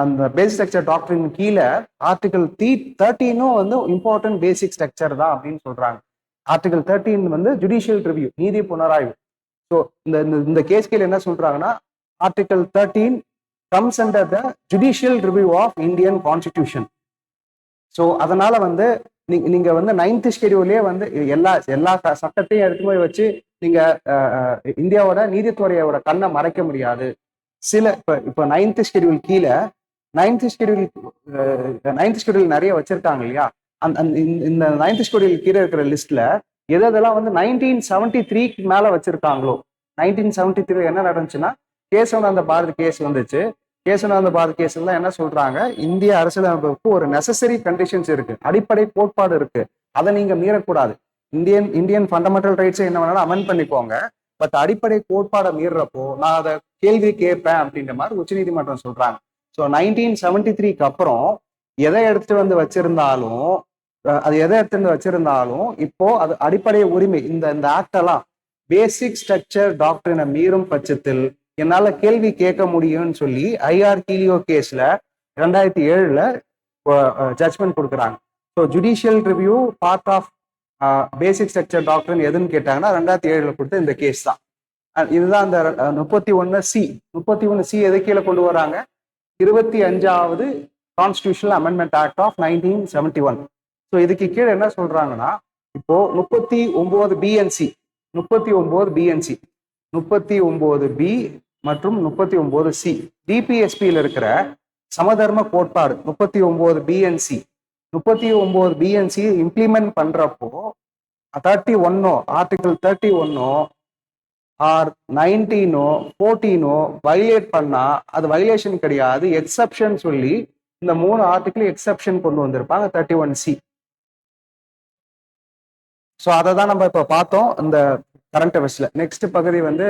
அந்த பேசிக் ஸ்ட்ரக்சர் டாக்ட்ரின் கீழே ஆர்டிகல் 13ம் வந்து இம்பார்ட்டன்ட் பேசிக் ஸ்ட்ரக்சர் தான் அப்படின்னு சொல்றாங்க. ஆர்டிகல் 13 வந்து ஜுடிஷியல் ரிவ்யூ, நீதி புனராய்வு. ஸோ இந்த கேஸ் கீழே என்ன சொல்றாங்கன்னா, article 13 comes under the judicial review of Indian constitution. So அதனால வந்து நீங்க வந்து 9th ஷெட்யூலே வந்து எல்லா சட்டத்தையும் எடுத்து போய் வச்சு நீங்க இந்தியாவோட நீதித்துறையோட கண்ணை மறைக்க முடியாது. சில இப்போ 9th ஷெட்யூல் கீழே 9th ஷெட்யூல் நிறைய வச்சிருக்காங்க இல்லையா, இந்த 9th ஷெட்யூல் கீழே இருக்கிற லிஸ்ட்ல எதெல்லாம் வந்து 1973க்கு மேல வச்சிருக்காங்களோ, 1973 என்ன நடந்துச்சுன்னா கேசவனந்த பாரதி கேஸ் வந்துச்சு. கேசவனந்த பாரதி கேஸ்ல என்ன சொல்றாங்க, இந்திய அரசியலமைப்புக்கு ஒரு நெசசரி கண்டிஷன்ஸ் இருக்கு, அடிப்படை கோட்பாடு இருக்கு, அதை நீங்க மீறக்கூடாது. இந்தியன் ஃபண்டமெண்டல் ரைட்ஸை என்ன வேணாலும் அமெண்ட் பண்ணிக்கோங்க, பட் அடிப்படை கோட்பாடை மீறப்போ நான் அதை கேள்வி கேட்பேன் அப்படின்ற மாதிரி உச்சநீதிமன்றம் சொல்றாங்க. ஸோ 1973க்கு அப்புறம் எதை எடுத்துட்டு வந்து வச்சிருந்தாலும் இப்போ அது அடிப்படை உரிமை, இந்த ஆக்ட் எல்லாம் பேசிக் ஸ்ட்ரக்சர் டாக்டரினை மீறும் பட்சத்தில் என்னால கேள்வி கேட்க முடியும்னு சொல்லி ஐஆர் கீலியோ கேஸ்ல 2007ல ஜட்மெண்ட் கொடுக்குறாங்க. So judicial review part of basic structure doctrine எதுன்னு கேட்டாங்கன்னா 2007ல கொடுத்த இந்த கேஸ் தான். இதுதான் அந்த 31C. 31C எது கீழே கொண்டு வராங்க? 25வது constitutional amendment act of 1971. So இதுக்கு கீழே என்ன சொல்றாங்கன்னா, இப்போ 39BNC 39BNC 39B மற்றும் 39C டிபிஎஸ்பியில் இருக்கிற சமதர்ம கோட்பாடு 39BNC 39BNC இம்ப்ளிமெண்ட் பண்றப்போ 31 ஆர்டிகிள் 31 ஆர் 19 14 வயலேட் பண்ணா அது வயலேஷன் கிடையாது, எக்ஸப்ஷன் சொல்லி இந்த 3 ஆர்டிகிள் எக்ஸப்ஷன் கொண்டு வந்திருப்பாங்க 31C. ஸோ அதை தான் நம்ம இப்போ பார்த்தோம் இந்த கரண்ட் அஃபேர்ஸ்ல. நெக்ஸ்ட் பகுதி வந்து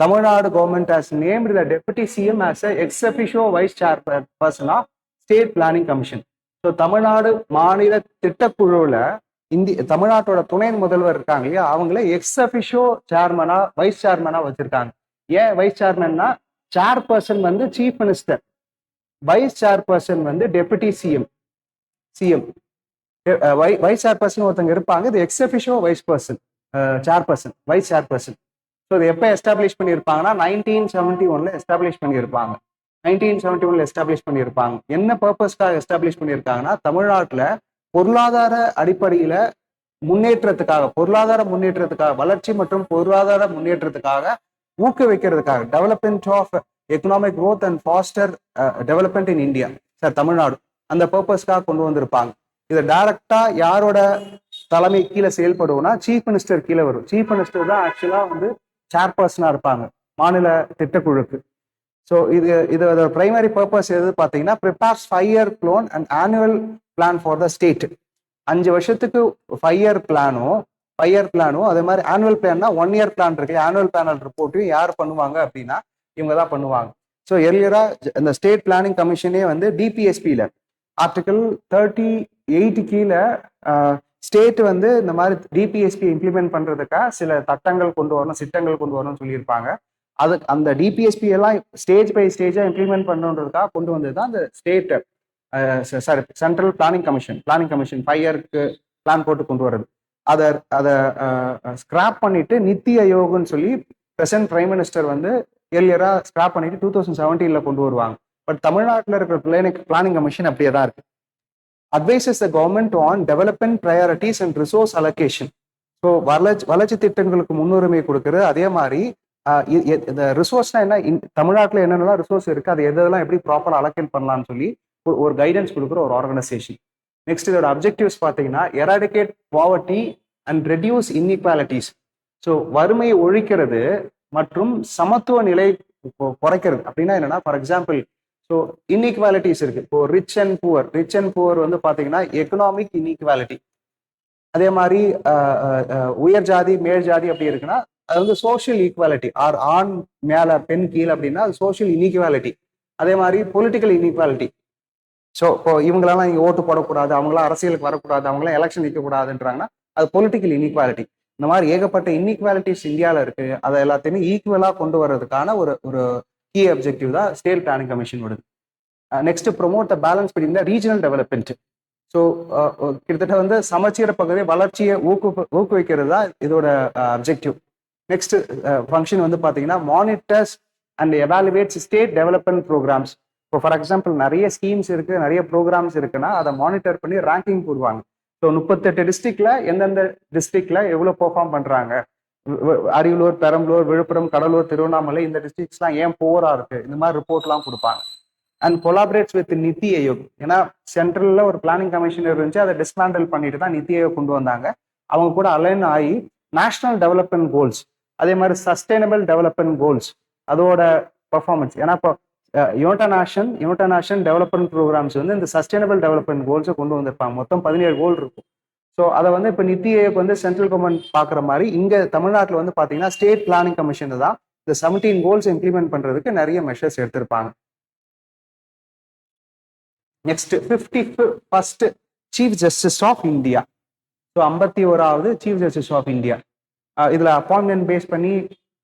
Tamil Nadu government has named the deputy CM as ex officio vice chairperson of state planning commission. So Tamil Nadu மாநில திட்டக்குழுவில் தமிழ்நாட்டோட துணை முதல்வர் இருக்காங்க இல்லையா, அவங்கள எக்ஸ் அஃபிஷியோ சேர்மனா வைஸ் சேர்மனா வச்சிருக்காங்க. ஏன் வைஸ் சேர்மன்னா, சேர்பர்சன் வந்து சீஃப் மினிஸ்டர், வைஸ் சேர்பர்சன் வந்து டெபுட்டி சிஎம். வைஸ் சேர்பர்சன் ஒருத்தங்க இருப்பாங்க, இது ex officio vice person chairperson vice chairperson. So இது எப்போ எஸ்டாப்ளிஷ் பண்ணியிருப்பாங்கன்னா 1971 எஸ்டாப்ளிஷ் பண்ணியிருப்பாங்க. 1971 எஸ்டாப்ளிஷ் பண்ணியிருப்பாங்க. என்ன பர்பஸ்க்காக எஸ்டாப்ளிஷ் பண்ணியிருக்காங்கன்னா, தமிழ்நாட்டில் பொருளாதார அடிப்படையில பொருளாதார முன்னேற்றத்துக்காக, வளர்ச்சி மற்றும் பொருளாதார முன்னேற்றத்துக்காக ஊக்குவிக்கிறதுக்காக, development of economic growth and foster development in India சார் தமிழ்நாடு, அந்த பர்பஸ்க்காக கொண்டு வந்திருப்பாங்க. இதை டைரக்டா யாரோட தலைமை கீழே செயல்படுவோம்னா சீஃப் மினிஸ்டர் கீழே வரும். சீஃப் மினிஸ்டர் தான் ஆக்சுவலா வந்து சேர்பர்சனா இருப்பாங்க மாநில திட்டக்குழுக்கு. ஸோ இதோட பிரைமரி பர்பஸ் எது பார்த்தீங்கன்னா, prepares 5-year plan and annual plan for the state. 5 வருஷத்துக்கு 5-year பிளானும் அதே மாதிரி ஆனுவல் பிளான்னா 1-year பிளான் இருக்கு. ஆனுவல் பிளானல் ரிப்போர்ட்டையும் யார் பண்ணுவாங்க அப்படின்னா இவங்க தான் பண்ணுவாங்க. ஸோ எர்லியரா இந்த ஸ்டேட் பிளானிங் கமிஷனே வந்து டிபிஎஸ்பியில ஆர்டிகிள் 38 கீழே ஸ்டேட் வந்து இந்த மாதிரி டிபிஎஸ்பி இம்ப்ளிமெண்ட் பண்றதுக்காக சில திட்டங்கள் கொண்டு வரணும்னு சொல்லியிருப்பாங்க. அது அந்த டிபிஎஸ்பி எல்லாம் ஸ்டேஜ் பை ஸ்டேஜா இம்ப்ளிமெண்ட் பண்ணுறதுக்காக கொண்டு வந்தது தான் அந்த state central planning commission 5-year plan போட்டு கொண்டு வர்றது. அதை ஸ்கிராப் பண்ணிட்டு நித்தி ஆயோக்னு சொல்லி பிரசன்ட் பிரைம் மினிஸ்டர் வந்து எர்லியரா ஸ்கிராப் பண்ணிட்டு 2017 கொண்டு வருவாங்க. பட் தமிழ்நாட்டில் இருக்கிற பிளானிங் கமிஷன் அப்படியே தான் இருக்கு. Advices the government on development priorities and resource allocation. So வளர்ச்சி திட்டங்களுக்கு முன்னுரிமை கொடுக்குறது. அதே மாதிரி இந்த ரிசோர்ஸ்னா என்ன, தமிழ்நாட்டில் என்னென்னலாம் ரிசோர்ஸ் இருக்கு, அது எதெல்லாம் எப்படி ப்ராப்பராக அலோகேட் பண்ணலாம்னு சொல்லி ஒரு கைடன்ஸ் கொடுக்குற ஒரு ஆர்கனைசேஷன். நெக்ஸ்ட் இதோட அப்ஜெக்டிவ்ஸ் பார்த்தீங்கன்னா, eradicate poverty and reduce inequalities. So வறுமையை ஒழிக்கிறது மற்றும் சமத்துவ நிலை குறைக்கிறது. அப்படின்னா என்னன்னா, ஃபார் எக்ஸாம்பிள் ஸோ இன்இக்வாலிட்டிஸ் இருக்கு. இப்போ ரிச் அண்ட் புவர் வந்து பார்த்தீங்கன்னா எக்கனாமிக் இன்இக்வாலிட்டி. அதே மாதிரி உயர் ஜாதி மேல் ஜாதி அப்படி இருக்குன்னா அது வந்து சோஷியல் ஈக்குவாலிட்டி. ஆண் மேல பெண் கீழே அப்படின்னா அது சோஷியல் இன்இக்வாலிட்டி. அதே மாதிரி பொலிட்டிக்கல் இன்இக்வாலிட்டி. ஸோ இப்போ இவங்களெல்லாம் இங்கே ஓட்டு போடக்கூடாது, அவங்களாம் அரசியலுக்கு வரக்கூடாது, அவங்களாம் எலெக்ஷன் நிற்கக்கூடாதுன்றாங்கன்னா அது பொலிட்டிக்கல் இன்இக்வாலிட்டி. இந்த மாதிரி ஏகப்பட்ட இன்இக்வாலிட்டிஸ் இந்தியாவில் இருக்கு. அதை எல்லாத்தையுமே ஈக்குவலா கொண்டு வர்றதுக்கான ஒரு கீ அப்ஜெக்டிவ் தான் ஸ்டேட் பிளானிங் கமிஷன் வருது. Next promote the balance between the regional development. So கிட்டத்தட்ட வந்து சமச்சீர பகுதி வளர்ச்சியை ஊக்குவிக்கிறது தான் இதோட அப்ஜெக்டிவ். நெக்ஸ்ட் ஃபங்க்ஷன் வந்து பார்த்தீங்கன்னா, monitors and evaluates state development programmes. இப்போ ஃபார் எக்ஸாம்பிள் நிறைய ஸ்கீம்ஸ் இருக்கு, நிறைய ப்ரோக்ராம்ஸ் இருக்குன்னா அதை மானிட்டர் பண்ணி ரேங்கிங் போடுவாங்க. ஸோ 38 டிஸ்ட்ரிக்ட்ல எந்தெந்த டிஸ்ட்ரிக்ட்ல எவ்வளோ பெர்ஃபார்ம் பண்றாங்க, அரியலூர், பெரம்பலூர், விழுப்புரம், கடலூர், திருவண்ணாமலை இந்த டிஸ்ட்ரிக்ட்ஸ்லாம் ஏன் போரா இருக்கு, இந்த மாதிரி ரிப்போர்ட்லாம் கொடுப்பாங்க. And collaborates with NITI Aayog. ஏன்னா சென்ட்ரல்ல ஒரு பிளானிங் கமிஷன் இருந்துச்சு, அதை டிஸ்மேண்டல் பண்ணிட்டு தான் நித்தி ஆயோக் கொண்டு வந்தாங்க. அவங்க கூட அலைன் ஆகி நேஷனல் டெவலப்மெண்ட் கோல்ஸ், அதே மாதிரி சஸ்டைனபிள் டெவலப்மெண்ட் கோல்ஸ் அதோட பர்ஃபார்மன்ஸ். ஏன்னா இப்போ யுனைடெட் நேஷன் டெவலப்மெண்ட் ப்ரோக்ராம்ஸ் வந்து இந்த சஸ்டைனபிள் டெவலப்மெண்ட் கோல்ஸை கொண்டு வந்திருப்பாங்க. மொத்தம் 17 கோல் இருக்கும். ஸோ அதை வந்து இப்போ நித்தி ஆயோக் வந்து சென்ட்ரல் கவர்மெண்ட் பார்க்குற மாதிரி இங்கே தமிழ்நாட்டில் வந்து பார்த்தீங்கன்னா ஸ்டேட் பிளானிங் கமிஷன் தான் இந்த 17 கோல்ஸ் இம்ப்ளிமெண்ட் பண்ணுறதுக்கு நிறைய மெஷர்ஸ் எடுத்திருப்பாங்க. Next 51st chief justice of India. So 51வது சீஃப் ஜஸ்டிஸ் ஆஃப் இந்தியா. இதில் அப்பாயின்மெண்ட் பேஸ் பண்ணி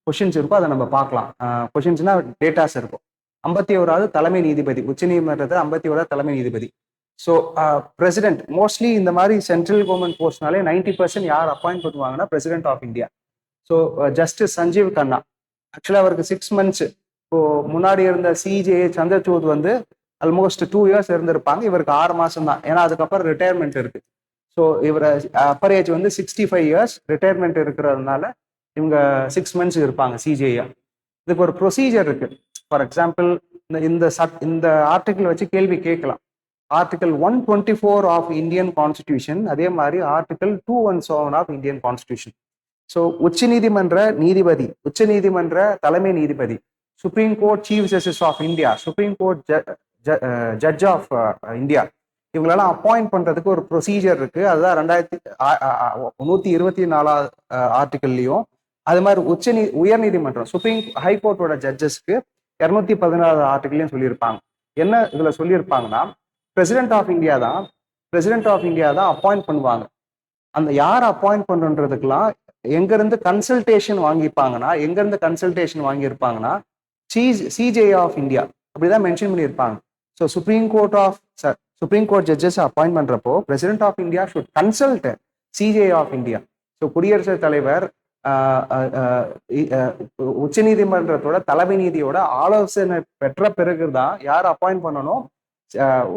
கொஷின்ஸ் இருக்கும், அதை நம்ம பார்க்கலாம். கொஷின்ஸ்னா டேட்டாஸ் இருக்கும். 51வது தலைமை நீதிபதி, உச்சநீதிமன்றத்தில் 51வது தலைமை நீதிபதி. ஸோ பிரசிடென்ட் மோஸ்ட்லி இந்த மாதிரி சென்ட்ரல் கவர்மெண்ட் போஸ்ட்னாலே 90% யார் அப்பாயிண்ட் பண்ணுவாங்கன்னா president of India. So justice Sanjiv Khanna ஆக்சுவலாக அவருக்கு 6 months. இப்போ முன்னாடி இருந்த சிஜே சந்திரசூட் வந்து ஆல்மோஸ்ட் 2 years இருந்திருப்பாங்க, இவருக்கு 6 மாசம் தான். ஏன்னா அதுக்கப்புறம் ரிட்டையர்மெண்ட் இருக்கு. ஸோ இவர் அப்பர் ஏஜ் வந்து 65 years, ரிட்டையர்மெண்ட் இருக்கிறதுனால இவங்க 6 months இருப்பாங்க சிஜேயா. இதுக்கு ஒரு ப்ரொசீஜர் இருக்கு. ஃபார் எக்ஸாம்பிள் இந்த ஆர்டிகிள் வச்சு கேள்வி கேட்கலாம். ஆர்டிகல் 124 ஆஃப் இந்தியன் கான்ஸ்டிடியூஷன், அதே மாதிரி article 217 of Indian constitution. So உச்சநீதிமன்ற நீதிபதி, உச்சநீதிமன்ற தலைமை நீதிபதி, Supreme Court chief justice of India, supreme Court judge of India, இவங்களெல்லாம் அப்பாயிண்ட் பண்றதுக்கு ஒரு ப்ரொசீஜர் இருக்கு. அதுதான் 124 ஆர்டிகல்லையும், அது மாதிரி உயர்நீதிமன்றம் சுப்ரீம் ஹைகோர்ட்டோட ஜட்ஜஸ்க்கு 216 ஆர்டிகல்லையும் சொல்லியிருப்பாங்க. என்ன இதுல சொல்லியிருப்பாங்கன்னா, பிரசிடென்ட் ஆஃப் இந்தியா தான் அப்பாயிண்ட் பண்ணுவாங்க. அந்த யார் அப்பாயிண்ட் பண்றதுக்கெல்லாம் எங்கிருந்து கன்சல்டேஷன் வாங்கியிருப்பாங்கன்னா சிஜே ஆஃப் இந்தியா அப்படிதான் மென்ஷன் பண்ணியிருப்பாங்க. So supreme court judges appoint பண்றப்போ president of India should consult CJ of India. So குடியரசுத் தலைவர் உச்ச நீதிமன்றத்தோட தலைமை நீதியோட ஆலோசனை பெற்ற பிறகுதான் யார் அப்பாயிண்ட் பண்ணணும்,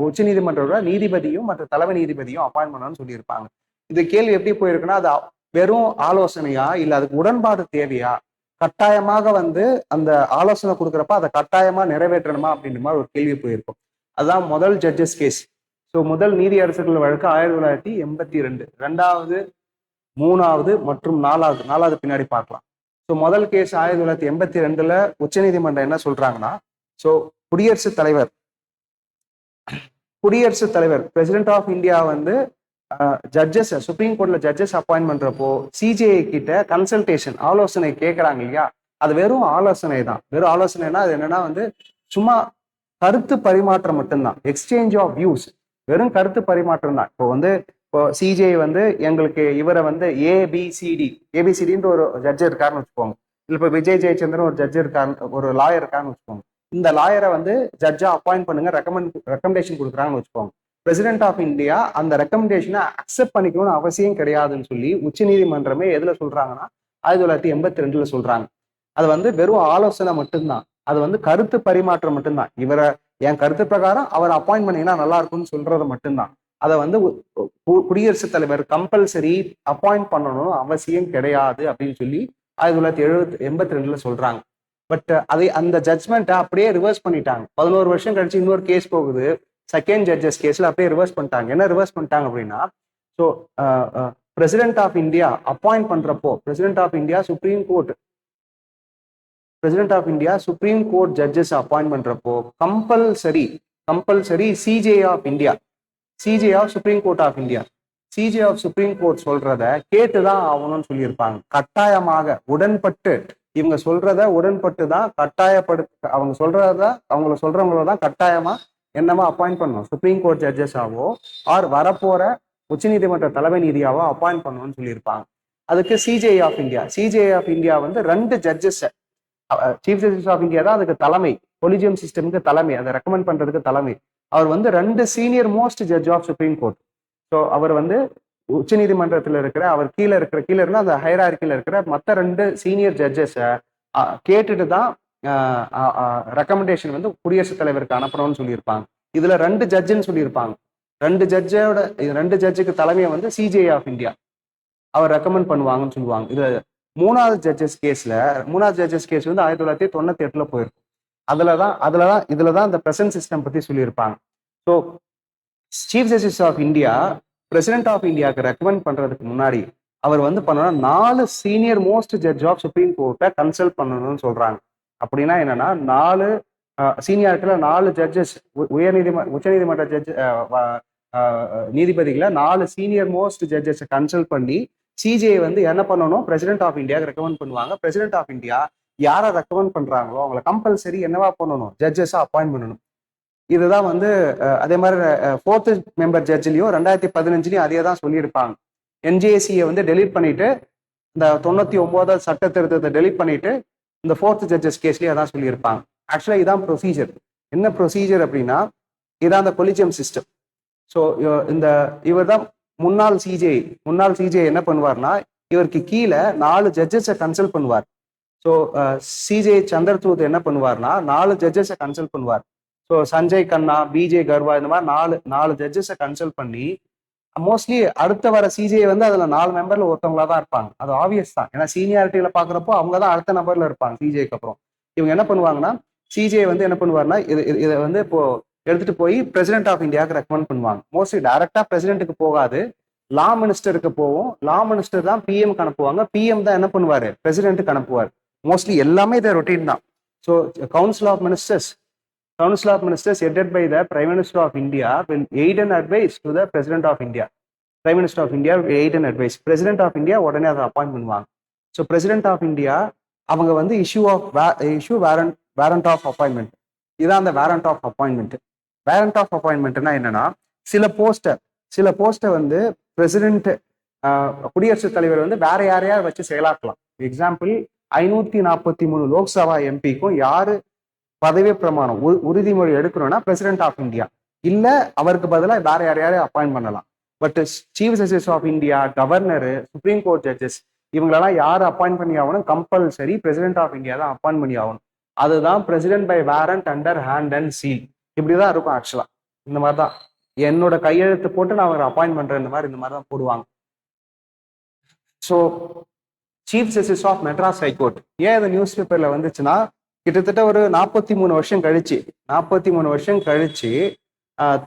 உச்ச நீதிமன்றத்தோட நீதிபதியும் மற்ற தலைமை நீதிபதியும் அப்பாயிண்ட் பண்ணணும்னு சொல்லியிருப்பாங்க. இது கேள்வி எப்படி போயிருக்குன்னா, அது வெறும் ஆலோசனையா இல்ல அதுக்கு உடன்பாடு தேவையா, கட்டாயமாக வந்து அந்த ஆலோசனை கொடுக்குறப்ப அதை கட்டாயமா நிறைவேற்றணுமா அப்படின்ற மாதிரி ஒரு கேள்வி போயிருக்கும். அதுதான் முதல் ஜட்ஜஸ் கேஸ். ஸோ முதல் நீதி அரசர்கள் வழக்கு 1982, 2வது 3வது மற்றும் 4வது பின்னாடி பார்க்கலாம். ஸோ முதல் கேஸ் 1982ல உச்சநீதிமன்றம் என்ன சொல்றாங்கன்னா, ஸோ குடியரசுத் தலைவர் பிரசிடென்ட் ஆஃப் இந்தியா வந்து ஜட்ஜஸ் சுப்ரீம் கோர்ட்ல ஜட்ஜஸ் அப்பாயிண்ட் பண்றப்போ சிஜேஐ கிட்ட கன்சல்டேஷன் ஆலோசனை கேட்கறாங்க இல்லையா, அது வெறும் ஆலோசனை தான். வெறும் ஆலோசனைனா அது என்னன்னா வந்து சும்மா கருத்து பரிமாற்றம் மட்டும்தான், எக்ஸ்சேஞ்ச் ஆஃப் வியூஸ், வெறும் கருத்து பரிமாற்றம் தான். இப்போ சிஜே வந்து எங்களுக்கு இவரை வந்து ஏபிசிடின்ற ஒரு ஜட்ஜ் இருக்காருன்னு வச்சுக்கோங்க, இல்லை இப்போ விஜய் ஜெயச்சந்திரன் ஒரு ஜட்ஜ் இருக்காரு, ஒரு லாயர் இருக்காருன்னு வச்சுக்கோங்க. இந்த லாயரை வந்து ஜட்ஜா அப்பாயிண்ட் பண்ணுங்க, ரெக்கமெண்டேஷன் கொடுக்குறாங்கன்னு வச்சுக்கோங்க. பிரசிடென்ட் ஆஃப் இந்தியா அந்த ரெக்கமெண்டேஷனை அக்செப்ட் பண்ணிக்கணும்னு அவசியம் கிடையாதுன்னு சொல்லி உச்ச நீதிமன்றமே எதுல சொல்றாங்கன்னா 1982ல சொல்றாங்க. அது வந்து வெறும் ஆலோசனை மட்டும்தான், அது வந்து கருத்து பரிமாற்றம் மட்டும்தான். இவரை என் கருத்து பிரகாரம் அவர் அப்பாயிண்ட் பண்ணீங்கன்னா நல்லா இருக்கும்னு சொல்றது மட்டும்தான். அதை வந்து குடியரசுத் தலைவர் கம்பல்சரி அப்பாயிண்ட் பண்ணணும் அவசியம் கிடையாது அப்படின்னு சொல்லி 1982ல சொல்றாங்க. பட் அந்த ஜட்மெண்ட்டை அப்படியே ரிவர்ஸ் பண்ணிட்டாங்க. 11 வருஷம் கழிச்சு இன்னொரு கேஸ் போகுது, செகண்ட் ஜட்ஜஸ் கேஸ்ல அப்படியே ரிவர்ஸ் பண்ணிட்டாங்க. என்ன ரிவர்ஸ் பண்ணிட்டாங்க அப்படின்னா, so president of India appoint பண்றப்போ president of India supreme court judges appoint பண்றப்போ compulsory CJ of supreme court சொல்றத கேட்டுதான் ஆகணும்னு சொல்லியிருப்பாங்க. கட்டாயமாக உடன்பட்டு, இவங்க சொல்றத உடன்பட்டு தான் அவங்க சொல்றவங்களதான் கட்டாயமா என்னமா அப்பாயிண்ட் பண்ணணும், சுப்ரீம் கோர்ட் ஜட்ஜஸாவோ ஆர் வரப்போற உச்சநீதிமன்ற தலைமை நீதியாவோ அப்பாயிண்ட் பண்ணணும்னு சொல்லியிருப்பாங்க. அதுக்கு சிஜே ஆஃப் இந்தியா வந்து 2 judges, chief justice of India தான் அதுக்கு தலைமை, கொலிஜியம் சிஸ்டமுக்கு தலைமை, அதை ரெக்கமெண்ட் பண்றதுக்கு தலைமை. அவர் வந்து 2 senior most judge of supreme court. So அவர் வந்து உச்ச நீதிமன்றத்தில் இருக்கிற, அவர் கீழே இருந்தா அந்த ஹைரார்கில இருக்கிற மற்ற 2 சீனியர் ஜட்ஜஸை கேட்டுட்டு தான் ரெக்கமெண்டேஷன் வந்து குடியரசுத் தலைவருக்கு அனுப்பணும்னு சொல்லியிருப்பாங்க. இதுல 2 ஜட்ஜுன்னு சொல்லியிருப்பாங்க. 2 ஜட்ஜுக்கு தலைமையை வந்து சிஜே ஆஃப் இந்தியா அவர் ரெக்கமெண்ட் பண்ணுவாங்கன்னு சொல்லுவாங்க. இதுல 3வது ஜட்ஜஸ் கேஸ் வந்து 1998ல போயிருக்கும். இதுலதான் இந்த பிரசன்ட் சிஸ்டம் பத்தி சொல்லியிருப்பாங்க. So chief justice of India president of இந்தியாவுக்கு ரெக்கமெண்ட் பண்றதுக்கு முன்னாடி அவர் வந்து பண்ணணும் 4 senior most judge of supreme கோர்ட்டை கன்சல்ட் பண்ணணும்னு சொல்றாங்க. அப்படின்னா என்னன்னா 4 சீனியாரிட்டியில 4 ஜட்ஜஸ், உச்சநீதிமன்ற ஜட்ஜ் நீதிபதிகளை 4 சீனியர் மோஸ்ட் ஜட்ஜஸ் கன்சல்ட் பண்ணி சிஜே வந்து என்ன பண்ணணும், பிரசிடென்ட் ஆஃப் இந்தியாவுக்கு ரெக்கமெண்ட் பண்ணுவாங்க. பிரசிடென்ட் ஆஃப் இந்தியா யாரை ரெக்கமெண்ட் பண்றாங்களோ அவங்களை கம்பல்சரி என்னவா பண்ணணும், ஜட்ஜஸா அப்பாயிண்ட் பண்ணணும். இதுதான் வந்து அதே மாதிரி 4th மெம்பர் ஜட்ஜ்லயும் 2015லயும் அதே தான் சொல்லியிருப்பாங்க. என்ஜேசியை வந்து டெலீட் பண்ணிட்டு, இந்த 99வது சட்ட திருத்தத்தை டெலீட் பண்ணிட்டு இந்த 4th ஜட்ஜஸ் கேஸ்லயே அதான் சொல்லியிருப்பாங்க. ஆக்சுவலா இதான் ப்ரொசீஜர். என்ன ப்ரொசீஜர் அப்படின்னா, இதான் அந்த கொலிஜியம் சிஸ்டம். ஸோ இவர் தான் முன்னாள் சிஜே என்ன பண்ணுவார்னா, இவருக்கு கீழே 4 ஜட்ஜஸை கன்சல்ட் பண்ணுவார். ஸோ சிஜே சந்திரசூட் என்ன பண்ணுவார்னா 4 ஜட்ஜஸை கன்சல்ட் பண்ணுவார். ஸோ சஞ்சய் கண்ணா, பிஜே கர்வா, இந்த மாதிரி நாலு ஜட்ஜஸை கன்சல்ட் பண்ணி மோஸ்ட்லி அடுத்த வர சிஜே வந்து அதுல 4 மெம்பர்ல ஒருத்தவங்களா தான் இருப்பாங்க. அது ஆப்வியஸ் தான், ஏன்னா சீனியாரிட்டியில பாக்குறப்போ அவங்க தான் அடுத்த நம்பர்ல இருப்பாங்க சிஜேக்கு அப்புறம். இவங்க என்ன பண்ணுவாங்கன்னா சிஜே வந்து என்ன பண்ணுவாருன்னா இதை வந்து இப்போ எடுத்துட்டு போய் பிரசிடென்ட் ஆஃப் இந்தியாவுக்கு ரெக்கமெண்ட் பண்ணுவாங்க. மோஸ்ட்லி டைரக்டா பிரசிடென்ட்டுக்கு போகாது, லா மினிஸ்டருக்கு போவோம். லா மினிஸ்டர் தான் பிஎம்க்கு அனுப்புவாங்க, பிஎம் தான் என்ன பண்ணுவாரு பிரசிடென்ட்டுக்கு அனுப்புவார். மோஸ்ட்லி எல்லாமே இதை ரொட்டீன் தான். So council of ministers headed by the Prime Minister of India will aid and advise to the President of India. Prime Minister of India will aid and advise. President of India உடனே அதை appoint பண்ணுவாங்க. So president of India அவங்க வந்து issue warrant of appointment. இதான் அந்த warrant of appointment. Warrant of அப்பாயின்மெண்ட்னா என்னன்னா சில போஸ்ட்டை வந்து பிரசிடென்ட் குடியரசுத் தலைவர் வந்து வேற யாரையா வச்சு செயலாக்கலாம். எக்ஸாம்பிள் 543 லோக்சபா எம்பிக்கும் யாரு பதவி பிரமாணம் உறுதிமொழி எடுக்கணும்னா பிரசிடென்ட் ஆஃப் இந்தியா, இல்ல அவருக்கு பதிலாக வேற யாரையாவது அப்பாயிண்ட் பண்ணலாம். But chief justice of India, governor, Supreme court judges இவங்களெல்லாம் யார் அப்பாயிண்ட் பண்ணி ஆகணும்? கம்பல்சரி பிரசிடென்ட் ஆஃப் இந்தியா தான் அப்பாயிண்ட் பண்ணி ஆகணும். அதுதான் president by warrant under hand and seal. இப்படிதான் இருக்கும் ஆக்சுவலா. இந்த மாதிரி தான் என்னோட கையெழுத்து போட்டு நான் அவர் அப்பாயிண்ட் பண்றேன், இந்த மாதிரி தான் போடுவாங்க. So chief justice of Madras high court ஏன் இந்த நியூஸ் பேப்பர்ல வந்துச்சுன்னா, கிட்டத்தட்ட ஒரு 43 வருஷம் கழிச்சு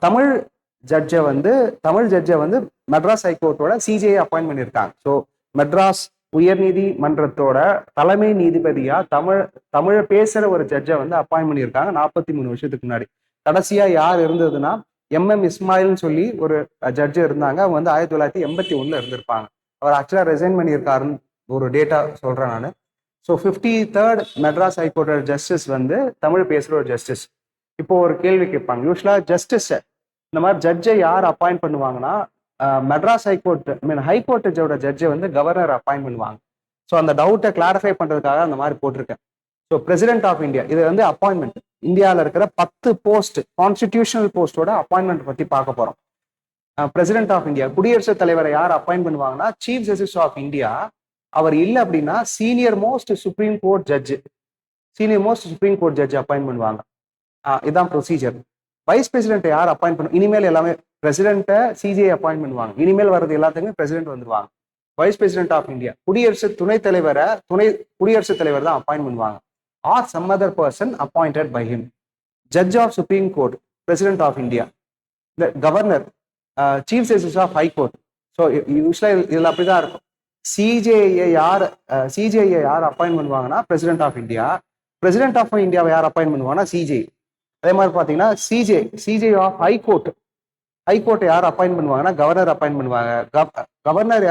தமிழ் ஜட்ஜை வந்து மெட்ராஸ் ஹைகோர்ட்டோட சிஜே அப்பாயிண்ட் பண்ணியிருக்காங்க. ஸோ மெட்ராஸ் உயர்நீதிமன்றத்தோட தலைமை நீதிபதியா தமிழை பேசுற ஒரு ஜட்ஜை வந்து அப்பாயிண்ட் பண்ணியிருக்காங்க 43 வருஷத்துக்கு முன்னாடி. கடைசியா யார் இருந்ததுன்னா MM இஸ்மாயில்னு சொல்லி ஒரு ஜட்ஜ் இருந்தாங்க. அவங்க வந்து 1981 இருந்திருப்பாங்க. அவர் ஆக்சுவலா ரிசைன் பண்ணியிருக்காருன்னு ஒரு டேட்டா சொல்றேன் நான். ஸோ 53rd மெட்ராஸ் ஹைகோர்ட்டோட ஜஸ்டிஸ் வந்து தமிழ் பேசுகிற ஒரு ஜஸ்டிஸ். இப்போ ஒரு கேள்வி கேட்பாங்க, யூஸ்வலாக ஜஸ்டிஸ் இந்த மாதிரி ஜட்ஜை யார் அப்பாயிண்ட் பண்ணுவாங்கன்னா மெட்ராஸ் ஹைகோர்ட் ஜட்ஜை வந்து கவர்னர் அப்பாயிண்ட் பண்ணுவாங்க. ஸோ அந்த டவுட்டை கிளாரிஃபை பண்ணுறதுக்காக அந்த மாதிரி போட்டிருக்கேன். ஸோ பிரசிடென்ட் ஆஃப் இந்தியா இது வந்து அப்பாயின்மெண்ட். இந்தியாவில் இருக்கிற 10 போஸ்ட் கான்ஸ்டிடியூஷனல் போஸ்டோட அப்பாயின்மெண்ட் பற்றி பார்க்க போகிறோம். பிரசிடென்ட் ஆஃப் இந்தியா குடியரசுத் தலைவரை யார் அப்பாயிண்ட் பண்ணுவாங்கன்னா சீஃப் ஜஸ்டிஸ் ஆஃப் இந்தியா. அவர் இல்லை அப்படின்னா senior most supreme Court judge appoint பண்ணுவாங்க. இதுதான் ப்ரொசீஜர். வைஸ் பிரசிடென்ட் யார் அப்பாயிண்ட் பண்ணும்? இனிமேல் எல்லாமே பிரசிடென்ட்டை சிஜே அப்பாயிண்ட் பண்ணுவாங்க. இனிமேல் வர்றது எல்லாத்துக்குமே பிரசிடென்ட் வந்துருவாங்க. வைஸ் பிரசிடென்ட் ஆஃப் இந்தியா குடியரசுத் தலைவர் தான் அப்பாயிண்ட் பண்ணுவாங்க. Or some other person appointed by him. Judge of supreme court president of India. இந்த governor chief justice of high court. So யூஸ்வலா இதில் அப்படிதான் இருக்கும். சிஜேஐ யார் அப்பாயிண்ட் பண்ணுவாங்கன்னா president of India. President of இந்தியாவை யார் அப்பாயிண்ட் பண்ணுவாங்கன்னா சிஜே. அதே மாதிரி பார்த்தீங்கன்னா சிஜே ஆஃப் ஹைகோர்ட்டை யார் அப்பாயிண்ட் பண்ணுவாங்கன்னா கவர்னர் அப்பாயிண்ட் பண்ணுவாங்க. கவர்னர்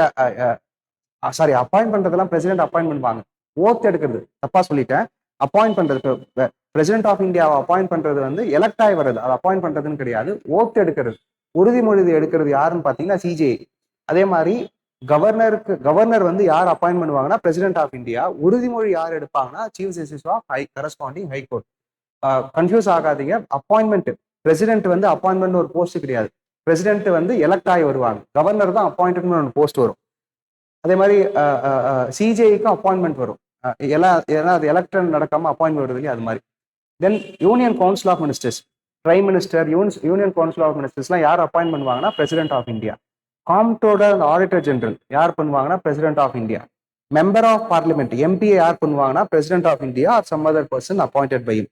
அப்பாயிண்ட் பண்றதெல்லாம் பிரசிடென்ட் அப்பாயிண்ட் பண்ணுவாங்க. ஓத் எடுக்கிறது தப்பா சொல்லிட்டேன். அப்பாயிண்ட் பண்றது பிரசிடென்ட் ஆஃப் இந்தியாவை அப்பாயிண்ட் பண்றது வந்து எலக்ட் ஆகி வர்றது, அது அப்பாயிண்ட் பண்றதுன்னு கிடையாது. ஓத் எடுக்கிறது, உறுதிமொழி எடுக்கிறது யாருன்னு பார்த்தீங்கன்னா சிஜே. அதே மாதிரி கவர்னர் வந்து யார் அப்பாயிண்ட் பண்ணுவாங்கன்னா பிரசிடென்ட் ஆஃப் இந்தியா. உறுதிமொழி யார் எடுப்பாங்கன்னா chief justice of corresponding high court. Confuse ஆகாதீங்க. அப்பாயின்மெண்ட் பிரசிடென்ட் வந்து அப்பாயின்மெண்ட் ஒரு போஸ்ட் கிடையாது. பிரசிடென்ட் வந்து எலக்ட் ஆகி வருவாங்க. கவர்னர் தான் அப்பாயின்மெண்ட் ஒரு போஸ்ட் வரும். அதே மாதிரி சிஜேக்கும் அப்பாயின்மெண்ட் வரும். ஏன்னா அது எலக்ஷன் நடக்காம அப்பாயின்மெண்ட் வருது இல்லையா, அது மாதிரி. Then union council of ministers, prime minister, union council of மினிஸ்டர்ஸ்லாம் யார் அப்பாயிண்ட் பண்ணுவாங்கன்னா president of India. Comptroller and auditor general யார் பண்ணுவாங்கன்னா president of India. Member of parliament MBA யார் பண்ணுவாங்கன்னா president of India or some other person appointed by him.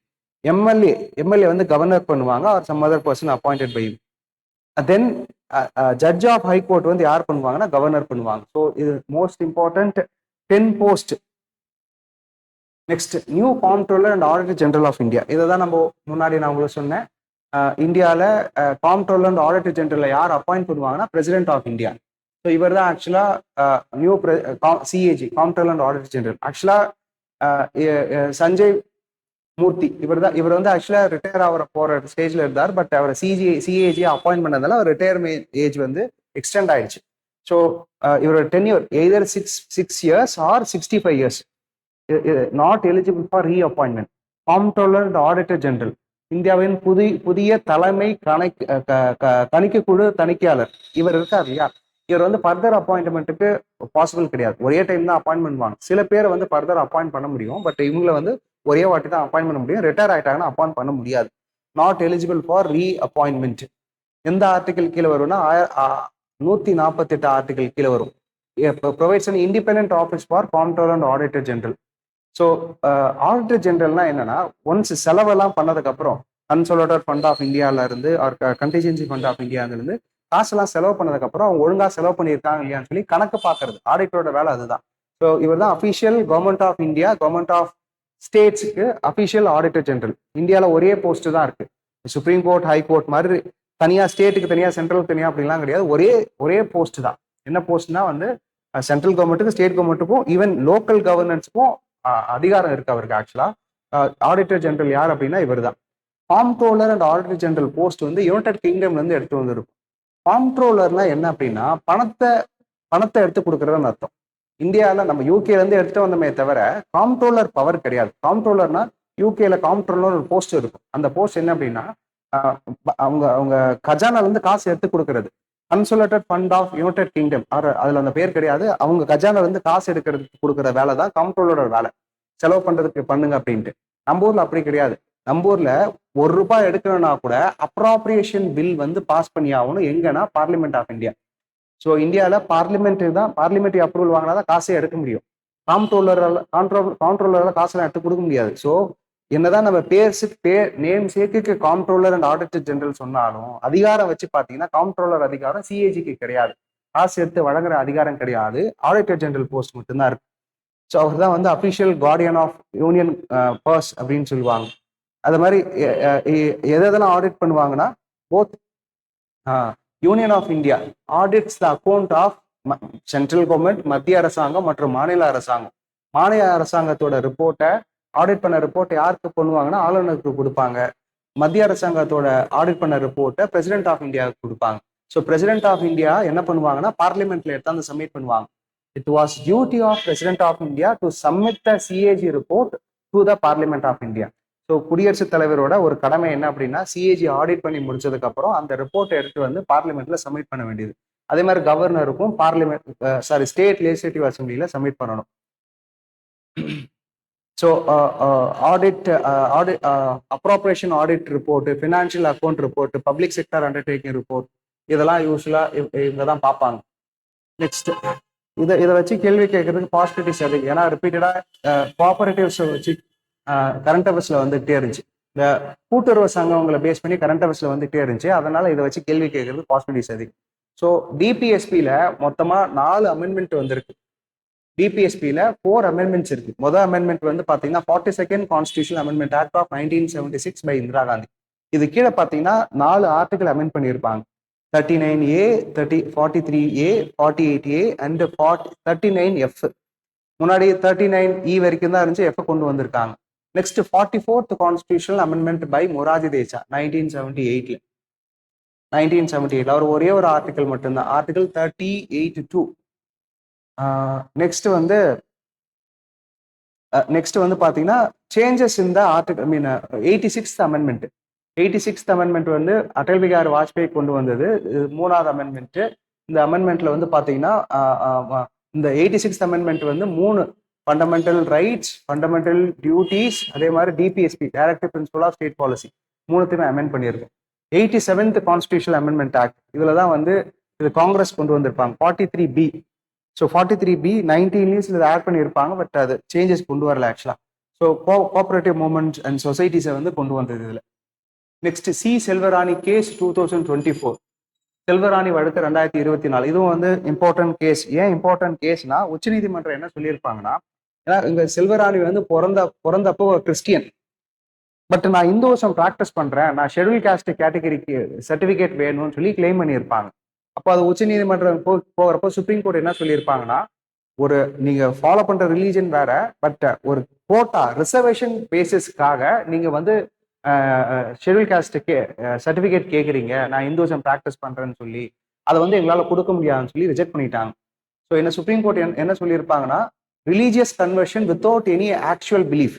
MLA வந்து governor பண்ணுவாங்க or some other person appointed by him. Then judge of high court வந்து யார் பண்ணுவாங்கன்னா governor பண்ணுவாங்க. So இது most important 10 post. Next new comptroller and auditor general of India. இதை தான் நம்ம முன்னாடி நான் உங்களுக்கு சொன்னேன். இந்தியாவில் காம்ப்ட்ரோலர் அண்ட் ஆடிட்டர் ஜெனரல் யார் அப்பாயிண்ட் பண்ணுவாங்கன்னா பிரசிடென்ட் ஆஃப் இந்தியா. ஸோ இவர் தான் ஆக்சுவலா new CAG comptroller and auditor general. ஆக்சுவலா சஞ்சய் மூர்த்தி இவர் வந்து ஆக்சுவலா ரிட்டையர் ஆகிற போற ஸ்டேஜ்ல இருந்தார். பட் அவர் சிஏஜி அப்பாயிண்ட் பண்ணதால அவர் ரிட்டையர்மெண்ட் ஏஜ் வந்து எக்ஸ்டெண்ட் ஆயிடுச்சு. ஸோ இவரோட tenure either 6 years or 65 years. Not eligible for reappointment. Comptroller and auditor general இந்தியாவின் புதிய தலைமை கணிக்க குழு தணிக்கையாளர் இவர் இருக்கார் இல்லையா. இவர் வந்து ஃபர்தர் அப்பாயின்மெண்ட்டுக்கு பாசிபிள் கிடையாது. ஒரே டைம் தான் அப்பாயின்ட் பண்ணுவாங்க. சில பேரை வந்து ஃபர்தர் அப்பாயிண்ட் பண்ண முடியும். பட் இவங்களை வந்து ஒரே வாட்டி தான் அப்பாயிண்ட் பண்ண முடியும். ரிட்டையர் ஆயிட்டாங்கன்னா அப்பாயிண்ட் பண்ண முடியாது. Not eligible for reappointment. எந்த ஆர்டிகல் கீழே வரும்னா 148 ஆர்டிகல் கீழே வரும். Provides an independent office for comptroller and auditor general. So auditor ஜெனரல்னா என்னன்னா, ஒன்ஸ் செலவெல்லாம் பண்ணதுக்கு அப்புறம் கன்சோலேட்டட் ஃபண்ட் ஆஃப் இந்தியால இருந்து ஆர் கண்டிஜென்சி ஃபண்ட் ஆஃப் இந்தியால இருந்து காசெல்லாம் செலவு பண்ணதுக்கு அப்புறம் அவங்க ஒழுங்கா செலவு பண்ணியிருக்காங்க இல்லையான்னு சொல்லி கணக்கு பார்க்கறது ஆடிட்டரோட வேலை அதுதான். ஸோ இவர் தான் official government of India, government of ஸ்டேட்ஸுக்கு அஃபிஷியல் ஆடிட்டர் ஜெனரல். இந்தியாவில் ஒரே போஸ்ட் தான் இருக்கு. சுப்ரீம் கோர்ட், ஹை கோர்ட் மாதிரி தனியா ஸ்டேட்டுக்கு தனியா சென்ட்ரல் தனியா அப்படிலாம் கிடையாது. ஒரே போஸ்ட் தான். என்ன போஸ்ட்னா வந்து சென்ட்ரல் கவர்மெண்ட்டுக்கும் ஸ்டேட் கவர்மெண்ட்டுக்கும் ஈவன் லோக்கல் கவர்னன்ஸுக்கும் அதிகாரம் இருக்கு அவருக்கு. ஆக்சுவலா ஆடிட்டர் ஜெனரல் யார் அப்படின்னா இவர் தான். காம்ப்ட்ரோலர் அண்ட் ஆடிட்டர் ஜெனரல் போஸ்ட் வந்து யுனைடெட் கிங்டம்ல இருந்து எடுத்து வந்திருக்கும். காம்ப்ட்ரோலர்னா என்ன அப்படின்னா பணத்தை எடுத்து கொடுக்கறதுன்னு அர்த்தம். இந்தியாவில் நம்ம யூகேல இருந்து எடுத்து வந்தமே தவிர காம்ப்ட்ரோலர் பவர் கிடையாது. காம்ப்ட்ரோலர்னா யூகேல காம்ப்ட்ரோலர் ஒரு போஸ்ட் இருக்கும். அந்த போஸ்ட் என்ன அப்படின்னா அவங்க அவங்க கஜானால இருந்து காசு எடுத்து கொடுக்கறது. கன்சோலேட்டட் ஃபண்ட் ஆஃப் யுனைடெட் கிங்டம், அதுல அந்த பேர் கிடையாது. அவங்க கஜானால இருந்து காசு எடுக்கிறதுக்கு கொடுக்குற வேலை தான் காம்ப்ட்ரோலரோட வேலை. செலவு பண்றதுக்கு பண்ணுங்க அப்படின்ட்டு. நம்ம ஊர்ல அப்படி கிடையாது. நம்ம ஊர்ல ₹1 எடுக்கணும்னா கூட அப்ராப்ரியேஷன் பில் வந்து பாஸ் பண்ணி ஆகணும். எங்கன்னா பார்லிமெண்ட் ஆஃப் இந்தியா. ஸோ இந்தியாவில் பார்லிமெண்ட்ரி அப்ரூவல் வாங்கினா தான் காசே எடுக்க முடியும். காம்ப்ட்ரோலரால காசெல்லாம் எடுத்து கொடுக்க முடியாது. ஸோ என்னதான் நம்ம நேம் சேர்க்கு காம்ப்ட்ரோலர் அண்ட் ஆடிட்டர் ஜெனரல் சொன்னாலும் அதிகாரம் வச்சு பார்த்தீங்கன்னா காம்ப்ட்ரோலர் அதிகாரம் சிஏஜிக்கு கிடையாது. காசு எடுத்து வழங்குற அதிகாரம் கிடையாது. ஆடிட்டர் ஜெனரல் போஸ்ட் மட்டும்தான் இருக்கு. ஸோ அவர் தான் வந்து official guardian of union purse அப்படின்னு சொல்லுவாங்க. அது மாதிரி எதெல்லாம் ஆடிட் பண்ணுவாங்கன்னா, both union of India audits the account of central government, மத்திய அரசாங்கம் மற்றும் மாநில அரசாங்கம். மாநில அரசாங்கத்தோட ரிப்போர்ட்டை ஆடிட் பண்ண ரிப்போர்ட்டை யாருக்கு பண்ணுவாங்கன்னா ஆளுநருக்கு கொடுப்பாங்க. மத்திய அரசாங்கத்தோட ஆடிட் பண்ண ரிப்போர்ட்டை பிரசிடென்ட் ஆஃப் இந்தியாவுக்கு கொடுப்பாங்க. ஸோ பிரசிடென்ட் ஆஃப் இந்தியா என்ன பண்ணுவாங்கன்னா பார்லிமெண்ட்ல எடுத்தாந்து சப்மிட் பண்ணுவாங்க. It was duty of president of India to submit the CAG report to the parliament of India. So குடியரசுத் தலைவரோட ஒரு கடமை என்ன அப்படின்னா சிஏஜி ஆடிட் பண்ணி முடிச்சதுக்கு அப்புறம் அந்த ரிப்போர்ட்டை எடுத்து வந்து பார்லிமெண்ட்ல சப்மிட் பண்ண வேண்டியது. அதே மாதிரி கவர்னருக்கும் ஸ்டேட் லெஜிஸ்லேட்டிவ் அசம்பிளியில சப்மிட் பண்ணணும். So appropriation audit report, financial account report, public sector undertaking report, இதெல்லாம் யூஸ்வலா இவங்க தான் பார்ப்பாங்க. நெக்ஸ்ட் இதை வச்சு கேள்வி கேட்கறதுக்கு பாசிபிலிட்டிஸ் அதிகம். ஏன்னா ரிப்பீட்டடா கோஆபரேட்டிவ்ஸ் வச்சு கரண்ட் அஃபேர்ஸ்ல வந்துகிட்டே இருந்துச்சு. இந்த கூட்டுறவு சங்கங்களை பேஸ் பண்ணி கரண்ட் அஃபேர்ஸ்ல வந்துகிட்டே இருந்துச்சு. அதனால இதை வச்சு கேள்வி கேட்கறது பாசிபிலிட்டிஸ் அதிகம். ஸோ டிபிஎஸ்பியில மொத்தமா 4 அமெண்ட்மெண்ட் வந்திருக்கு. டிபிஎஸ்பியில 4 அமெண்ட்மெண்ட்ஸ் இருக்கு. முதல் அமெண்ட்மெண்ட் வந்து பாத்தீங்கன்னா 42nd constitution amendment act of 1976 by Indira Gandhi. இது கீழே பாத்தீங்கன்னா 4 ஆர்டிகல் அமெண்ட் பண்ணியிருப்பாங்க. 39A, 43A, 48A and 39F. முன்னாடி 39E வரைக்கும் தான் இருந்துச்சு, F கொண்டு வந்திருக்காங்க. Next 44th constitutional amendment by Morarji Desai 1978 அவர் ஒரே ஒரு ஆர்டிகல் மட்டும்தான், ஆர்டிகல் 38(2). நெக்ஸ்ட் வந்து பாத்தீங்கன்னா சேஞ்சஸ் இந்த article 86th amendment. 86th amendment வந்து அடல் பிகாரி வாஜ்பேயி கொண்டு வந்தது. 3வது அமெண்ட்மெண்ட். இந்த அமெண்ட்மெண்ட்ல வந்து பாத்தீங்கன்னா இந்த 86th அமெண்ட்மெண்ட் வந்து 3 ஃபண்டமெண்டல் ரைட்ஸ், ஃபண்டமெண்டல் டியூட்டிஸ், அதே மாதிரி DPSP directive principle of state policy 3த்தையுமே அமெண்ட் பண்ணியிருக்கோம். 87th கான்ஸ்டிடியூஷனல் அமெண்ட்மெண்ட் ஆக்ட் இதுல தான் வந்து இது காங்கிரஸ் கொண்டு வந்திருப்பாங்க. 43B. ஸோ 43B 19 இதை ஆட் பண்ணியிருப்பாங்க. பட் அது சேஞ்சஸ் கொண்டு வரல actually. So cooperative movements and சொசைட்டிஸை வந்து கொண்டு வந்தது இதுல. Next C Selvarani case 2024. Selvarani வழக்கு 2024. இதுவும் வந்து இம்பார்ட்டன்ட் கேஸ். ஏன் இம்பார்ட்டன்ட் கேஸ்னா உச்சநீதிமன்றம் என்ன சொல்லியிருப்பாங்கன்னா, ஏன்னா இங்க செல்வராணி வந்து பிறந்தப்போ கிறிஸ்டியன். பட் நான் இந்துசம் ப்ராக்டிஸ் பண்றேன், நான் ஷெட்யூல் காஸ்ட் கேட்டகரிக்கு சர்டிபிகேட் வேணும்னு சொல்லி கிளைம் பண்ணியிருப்பாங்க. அப்போ அது உச்சநீதிமன்றம் போகிறப்போ சுப்ரீம் கோர்ட் என்ன சொல்லியிருப்பாங்கன்னா, நீங்க ஃபாலோ பண்ற ரிலீஜன் வேற, பட் ஒரு கோட்டா ரிசர்வேஷன் பேசிஸ்க்காக நீங்க வந்து ஷெட்யூல் காஸ்ட்டுக்கு சர்டிபிகேட் கேட்குறீங்க, நான் இந்துசம் ப்ராக்டிஸ் பண்றேன்னு சொல்லி அதை வந்து எங்களால் கொடுக்க முடியாதுன்னு சொல்லி ரிஜெக்ட் பண்ணிட்டாங்க. ஸோ என்ன சுப்ரீம் கோர்ட் என்ன சொல்லியிருப்பாங்கன்னா, religious conversion without any actual belief.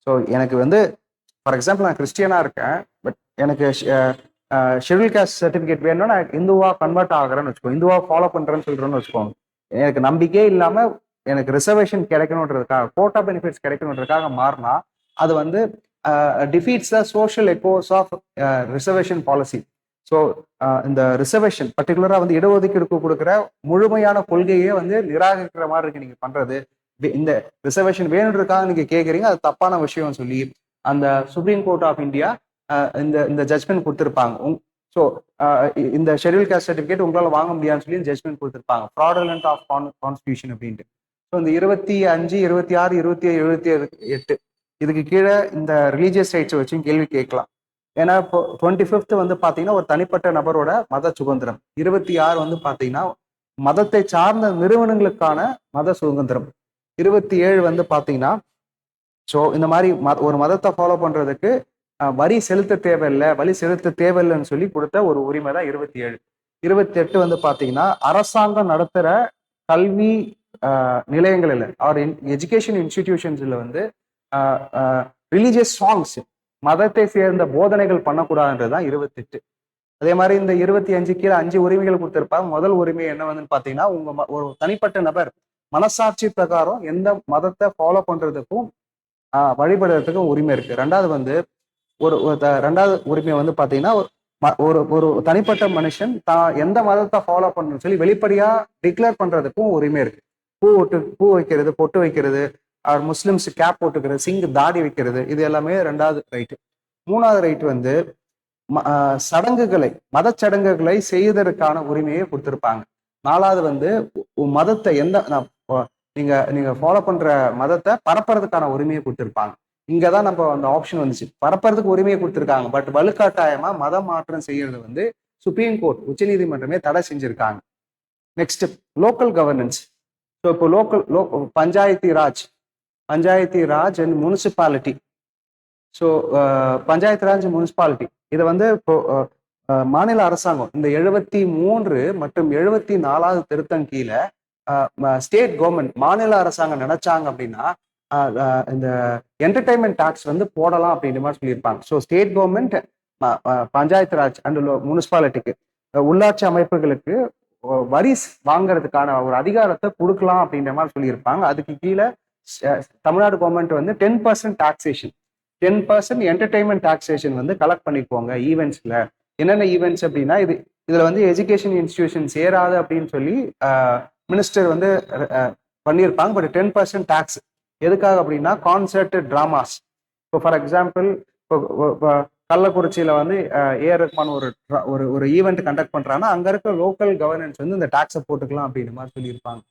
So எனக்கு வந்து ஃபார் எக்ஸாம்பிள் நான் கிறிஸ்டியனா இருக்கேன், பட் எனக்கு ஷெட்யூல் கேஸ்ட் சர்டிஃபிகேட் வேணும்னா நான் இந்துவா கன்வெர்ட் ஆகிறேன்னு வச்சுக்கோங்க, இந்துவா ஃபாலோ பண்றேன்னு சொல்றேன்னு வச்சுக்கோங்க, எனக்கு நம்பிக்கையே இல்லாம எனக்கு ரிசர்வேஷன் கிடைக்கணுன்றதுக்காக கோட்டா பெனிஃபிட்ஸ் கிடைக்கணுன்றதுக்காக மாறினா அது வந்து defeats the social ethos of reservation policy. So இந்த ரிசர்வேஷன் பர்டிகுலரா வந்து இடஒதுக்கீடு கொடுக்குற முழுமையான கொள்கையே வந்து நிராகரிக்கிற மாதிரி இருக்கு நீங்க பண்றது. இந்த ரிசர்வேஷன் வேணுன்றதுக்காக நீங்க கேட்குறீங்க, அது தப்பான விஷயம் சொல்லி அந்த சுப்ரீம் கோர்ட் ஆஃப் இந்தியா இந்த இந்த ஜட்மெண்ட் கொடுத்துருப்பாங்க. ஸோ இந்த ஷெட்யூல் காஸ்ட் சர்டிஃபிகேட் உங்களால் வாங்க முடியாதுன்னு சொல்லி ஜட்மெண்ட் கொடுத்துருப்பாங்க, ஃப்ராடுலண்ட் ஆஃப் கான்ஸ்டியூஷன் அப்படின்ட்டு. ஸோ இந்த 25, 26, 27, 78 இதுக்கு கீழே இந்த ரிலீஜியஸ் ரைட்ஸை வச்சும் கேள்வி கேட்கலாம். ஏன்னா இப்போ 25th வந்து பார்த்தீங்கன்னா ஒரு தனிப்பட்ட நபரோட மத சுதந்திரம், 26 வந்து பார்த்தீங்கன்னா மதத்தை சார்ந்த நிறுவனங்களுக்கான மத சுதந்திரம், 27 வந்து பார்த்தீங்கன்னா ஸோ இந்த மாதிரி ஒரு மதத்தை ஃபாலோ பண்றதுக்கு வரி செலுத்த தேவையில்லை, வரி செலுத்த தேவையில்லைன்னு சொல்லி கொடுத்த ஒரு உரிமை தான் 27. 28 வந்து பார்த்தீங்கன்னா அரசாங்கம் நடத்துகிற கல்வி நிலையங்களில் ஆர் எஜுகேஷன் இன்ஸ்டிடியூஷன்ஸ்ல வந்து ரிலீஜியஸ் சாங்ஸ் மதத்தை சேர்ந்த போதனைகள் பண்ணக்கூடாதுன்றதுதான் 28. அதே மாதிரி இந்த 25 கீழே 5 உரிமைகள் கொடுத்திருப்பாங்க. முதல் உரிமை என்ன வந்து பாத்தீங்கன்னா ஒரு தனிப்பட்ட நபர் மனசாட்சி பிரகாரம் எந்த மதத்தை ஃபாலோ பண்றதுக்கும் வழிபடுறதுக்கும் உரிமை இருக்கு. ரெண்டாவது வந்து ரெண்டாவது உரிமை வந்து பாத்தீங்கன்னா ஒரு ஒரு தனிப்பட்ட மனுஷன் தான் எந்த மதத்தை ஃபாலோ பண்ணணும்னு சொல்லி வெளிப்படையா டிக்ளேர் பண்றதுக்கும் உரிமை இருக்கு. பூ வைக்கிறது, பொட்டு வைக்கிறது, முஸ்லிம்ஸ் கேப் போட்டுக்கிறது, சிங்கு தாடி வைக்கிறது, இது எல்லாமே ரெண்டாவது ரைட்டு. மூணாவது ரைட்டு வந்து சடங்குகளை மத சடங்குகளை செய்வதற்கான உரிமையை கொடுத்திருப்பாங்க. நாலாவது வந்து மதத்தை நீங்க ஃபாலோ பண்ற மதத்தை பரப்புறதுக்கான உரிமையை கொடுத்திருப்பாங்க. இங்கதான் நம்ம அந்த ஆப்ஷன் வந்துச்சு, பரப்புறதுக்கு உரிமையை கொடுத்திருக்காங்க, பட் வலுக்காட்டாயமா மதம் மாற்றம் செய்யறது வந்து சுப்ரீம் கோர்ட் உச்சநீதிமன்றமே தடை செஞ்சிருக்காங்க. Next local governance. ஸோ இப்போ Panchayati Raj and municipality. So Panchayat Raj municipality இதை வந்து இப்போ மாநில அரசாங்கம் இந்த 73 மற்றும் 74வது திருத்தம் கீழே ஸ்டேட் கவர்மெண்ட் மாநில அரசாங்கம் நினைச்சாங்க அப்படின்னா இந்த என்டர்டைன்மெண்ட் டாக்ஸ் வந்து போடலாம் அப்படின்ற மாதிரி சொல்லியிருப்பாங்க. So state government Panchayat Raj and முனிசிபாலிட்டிக்கு உள்ளாட்சி அமைப்புகளுக்கு வரி வாங்குறதுக்கான ஒரு அதிகாரத்தை கொடுக்கலாம் அப்படின்ற மாதிரி சொல்லியிருப்பாங்க. அதுக்கு கீழே தமிழ்நாடு கவர்மெண்ட் வந்து 10% டாக்ஸேஷன் 10% என்டர்டைன்மெண்ட் டாக்ஸேஷன் வந்து கலெக்ட் பண்ணிக்கோங்க ஈவெண்ட்ஸ்ல. என்னென்ன ஈவெண்ட்ஸ் அப்படின்னா இதுல வந்து எஜுகேஷன் இன்ஸ்டிடியூஷன் சேராது அப்படின்னு சொல்லி மினிஸ்டர் வந்து பண்ணியிருப்பாங்க. பட் 10% டாக்ஸ் எதுக்காக அப்படின்னா கான்சர்ட் டிராமாஸ். இப்போ ஃபார் எக்ஸாம்பிள் இப்போ கள்ளக்குறிச்சியில வந்து ஏஆர் ரஹ்மான் ஒரு ஈவெண்ட் கண்டக்ட் பண்றாங்கன்னா அங்க இருக்க லோக்கல் கவர்னன்ஸ் வந்து இந்த டாக்ஸை போட்டுக்கலாம் அப்படின்ற மாதிரி சொல்லியிருப்பாங்க.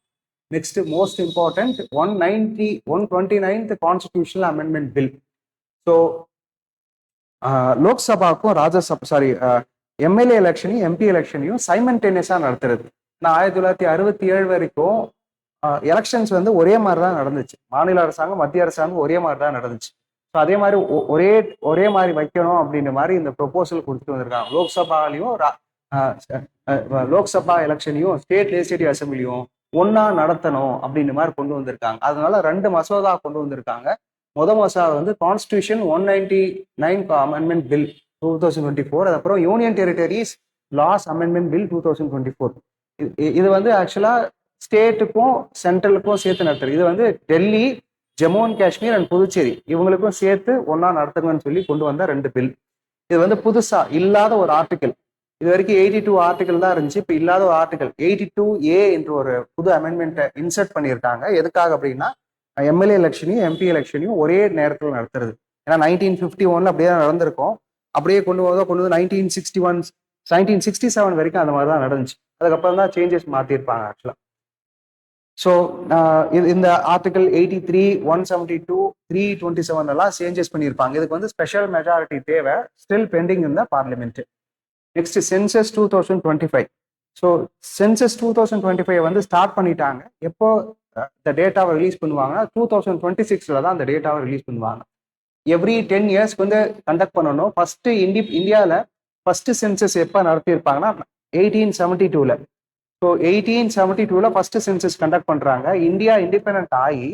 Next most important 129th constitutional amendment bill. So லோக்சபாவுக்கும் எம்எல்ஏ எலெக்ஷனையும் எம்பி எலெக்ஷனையும் சைமன்டேனியஸா நடத்துறது. நான் 1967 வரைக்கும் எலெக்ஷன்ஸ் வந்து ஒரே மாதிரி தான் நடந்துச்சு, மாநில அரசாங்கம் மத்திய அரசாங்கம் ஒரே மாதிரி தான் நடந்துச்சு. ஸோ அதே மாதிரி ஒரே மாதிரி வைக்கணும் அப்படின்ற மாதிரி இந்த ப்ரொபோசல் கொடுத்துட்டு வந்திருக்காங்க. லோக்சபா எலெக்ஷனையும் ஸ்டேட் லெஜிஸ்லேட்டிவ் அசம்பிளியும் ஒன்னா நடத்தணும் அப்படின்ற மாதிரி கொண்டு வந்திருக்காங்க. அதனால 2 மசோதா கொண்டு வந்திருக்காங்க. மசோதா வந்து கான்ஸ்டியூஷன் 199 அமெண்ட்மெண்ட் பில் 2024, அதுக்கப்புறம் union territories laws amendment bill 2024. இது வந்து ஆக்சுவலா ஸ்டேட்டுக்கும் சென்ட்ரலுக்கும் சேர்த்து நடத்துறது. இது வந்து டெல்லி, ஜம்மு அண்ட் காஷ்மீர் அண்ட் புதுச்சேரி இவங்களுக்கும் சேர்த்து ஒன்னா நடத்துங்கன்னு சொல்லி கொண்டு வந்த 2 பில். இது வந்து புதுசா இல்லாத ஒரு ஆர்டிக்கல். இது வரைக்கும் 82 ஆர்டிக்கல் தான் இருந்துச்சு. இப்போ இல்லாத ஒரு ஆர்டிக்கல் 82A என்று ஒரு புது அமெண்ட்மெண்ட்டை இன்சர்ட் பண்ணியிருக்காங்க. எதுக்காக அப்படின்னா எம்எல்ஏ எலெக்ஷனையும் எம்பி எலெக்ஷனையும் ஒரே நேரத்தில் நடத்துறது. ஏன்னா 1951 அப்படியே தான் நடந்திருக்கும். அப்படியே கொண்டு வந்து 1967 வரைக்கும் அந்த மாதிரி தான் நடந்துச்சு. அதுக்கப்புறம் தான் சேஞ்சஸ் மாற்றிருப்பாங்க ஆக்சுவலா. ஸோ இந்த ஆர்டிகல் 83, 172, 327 எல்லாம் சேஞ்சஸ் பண்ணியிருப்பாங்க. இதுக்கு வந்து ஸ்பெஷல் மெஜாரிட்டி தேவை, ஸ்டில் பெண்டிங் இந்த parliament. Next census 2025. So census 2025 வந்து ஸ்டார்ட் பண்ணிட்டாங்க. எப்போ இந்த டேட்டாவை ரிலீஸ் பண்ணுவாங்கன்னா 2026 தான் அந்த டேட்டாவை ரிலீஸ் பண்ணுவாங்க. எவ்ரி 10 இயர்ஸ்க்கு வந்து கண்டக்ட் பண்ணணும். ஃபர்ஸ்ட் இந்தியாவில் ஃபர்ஸ்ட் சென்சஸ் எப்போ நடத்தியிருப்பாங்கன்னா 1872. ஸோ 1872 ஃபர்ஸ்ட் சென்சஸ் கண்டக்ட் பண்றாங்க. இந்தியா இண்டிபெண்ட் ஆகி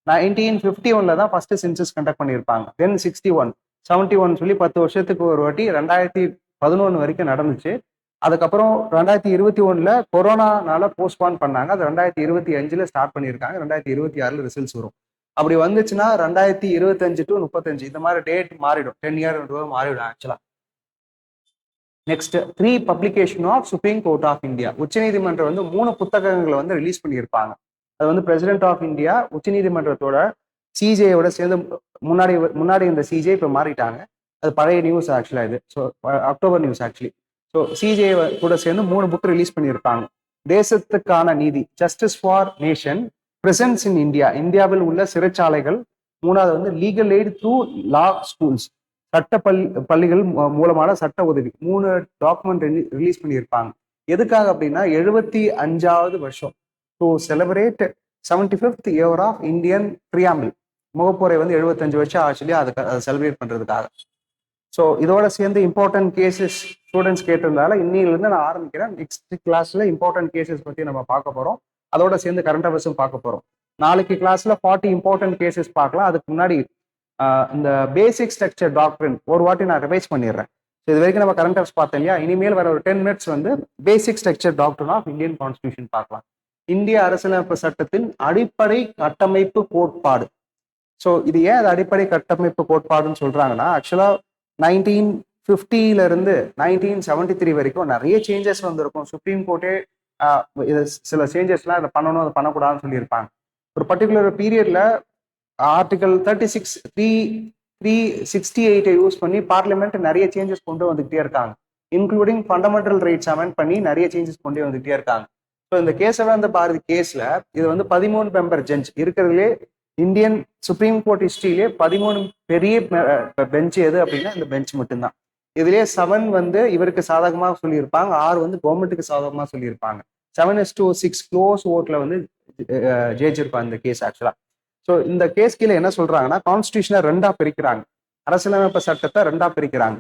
1951 தான் ஃபர்ஸ்ட் சென்சஸ் கண்டக்ட் பண்ணியிருப்பாங்க. தென் 61, 71 சொல்லி 10 வருஷத்துக்கு ஒரு வாட்டி 2000 11 வரைக்கும் நடந்துச்சு. அதுக்கப்புறம் 2021 கொரோனானால போஸ்ட்பான் பண்ணாங்க. அது 2025 ஸ்டார்ட் பண்ணியிருக்காங்க. 2026 ரிசல்ட்ஸ் வரும். அப்படி வந்துச்சுன்னா 2025 டு 35 இந்த மாதிரி டேட் மாறிடும். 10 இயர் மாறிடும் actually. Next 3 publication of supreme court of India. உச்சநீதிமன்றம் வந்து 3 புத்தகங்களை வந்து ரிலீஸ் பண்ணியிருப்பாங்க. அது வந்து பிரசிடென்ட் ஆஃப் இந்தியா உச்சநீதிமன்றத்தோட சிஜேயோட சேர்ந்து முன்னாடி இந்த சிஜே இப்போ மாறிட்டாங்க. அது பழைய நியூஸ் ஆக்சுவலா இது. So October news actually. So CJ கூட சேர்ந்து 3 புக் ரிலீஸ் பண்ணியிருப்பாங்க. தேசத்துக்கான நீதி, justice for nation, prisons in India, இந்தியாவில் உள்ள சிறைச்சாலைகள். 3வது வந்து legal aid through law schools, சட்ட பள்ளிகள் மூலமான சட்ட உதவி. 3 டாக்குமெண்ட் ரிலீஸ் பண்ணியிருப்பாங்க. எதுக்காக அப்படின்னா 75வது வருஷம் to celebrate 75th year of Indian preamble. முகப்புரை வந்து 75 வருஷம் ஆக்சுவலி அதை செலிப்ரேட் பண்றதுக்காக. ஸோ இதோட சேர்ந்து இம்பார்ட்டன்ட் கேசஸ் ஸ்டூடெண்ட்ஸ் கேட்டிருந்தால இன்னிலிருந்து நான் ஆரம்பிக்கிறேன். நெக்ஸ்ட் கிளாஸ்ல இம்பார்ட்டன்ட் கேசஸ் பத்தி நம்ம பார்க்க போறோம். அதோட சேர்ந்து கரண்ட் அஃபேர்ஸும் பார்க்க போறோம். நாளைக்கு கிளாஸ்ல 40 இம்பார்ட்டன்ட் கேசஸ் பார்க்கலாம். அதுக்கு முன்னாடி இந்த பேசிக் ஸ்ட்ரக்சர் டாக்டரின் ஒரு வாட்டி நான் ரிவைஸ் பண்ணிடுறேன். இது வரைக்கும் நம்ம கரண்ட் அஃபேர்ஸ் பார்த்தோம் இல்லையா? இனிமேல் வர ஒரு 10 மினிட்ஸ் வந்து basic structure doctrine of Indian constitution பார்க்கலாம். இந்திய அரசியலமைப்பு சட்டத்தின் அடிப்படை கட்டமைப்பு கோட்பாடு. ஸோ இது ஏன் அது அடிப்படை கட்டமைப்பு கோட்பாடுன்னு சொல்றாங்கன்னா, ஆக்சுவலா 1950 இருந்து 1973 வரைக்கும் நிறைய சேஞ்சஸ் வந்திருக்கும். சுப்ரீம் கோர்ட்டே இது சில சேஞ்சஸ்லாம் இதை பண்ணணும், அதை பண்ணக்கூடாதுன்னு சொல்லியிருப்பாங்க. ஒரு பர்டிகுலர் பீரியட்ல ஆர்டிகல் 36 368 யூஸ் பண்ணி பார்லிமெண்ட் நிறைய சேஞ்சஸ் கொண்டு வந்துகிட்டே இருக்காங்க. இன்க்ளூடிங் ஃபண்டமெண்டல் ரைட்ஸ் அமெண்ட் பண்ணி நிறைய சேஞ்சஸ் கொண்டு வந்துகிட்டே இருக்காங்க. ஸோ இந்த கேசவானந்த பாரதி கேஸ்ல இது வந்து 13 மெம்பர் ஜட்ஜ் இருக்கிறதுலே இந்தியன் சுப்ரீம் கோர்ட் ஹிஸ்டரியிலே 13 பெரிய பெஞ்ச் எது அப்படின்னா இந்த பெஞ்ச் மட்டும்தான். இதுலயே 7 வந்து இவருக்கு சாதகமாக சொல்லியிருப்பாங்க, 6 வந்து கவர்மெண்ட்டுக்கு சாதகமாக சொல்லியிருப்பாங்க. 7-6 க்ளோஸ் ஓட்ல வந்து ஜெயிச்சிருப்பாங்க இந்த கேஸ் ஆக்சுவலா. ஸோ இந்த கேஸ் கீழே என்ன சொல்றாங்கன்னா, கான்ஸ்டியூஷனை 2ஆ பிரிக்கிறாங்க. அரசியலமைப்பு சட்டத்தை 2ஆ பிரிக்கிறாங்க.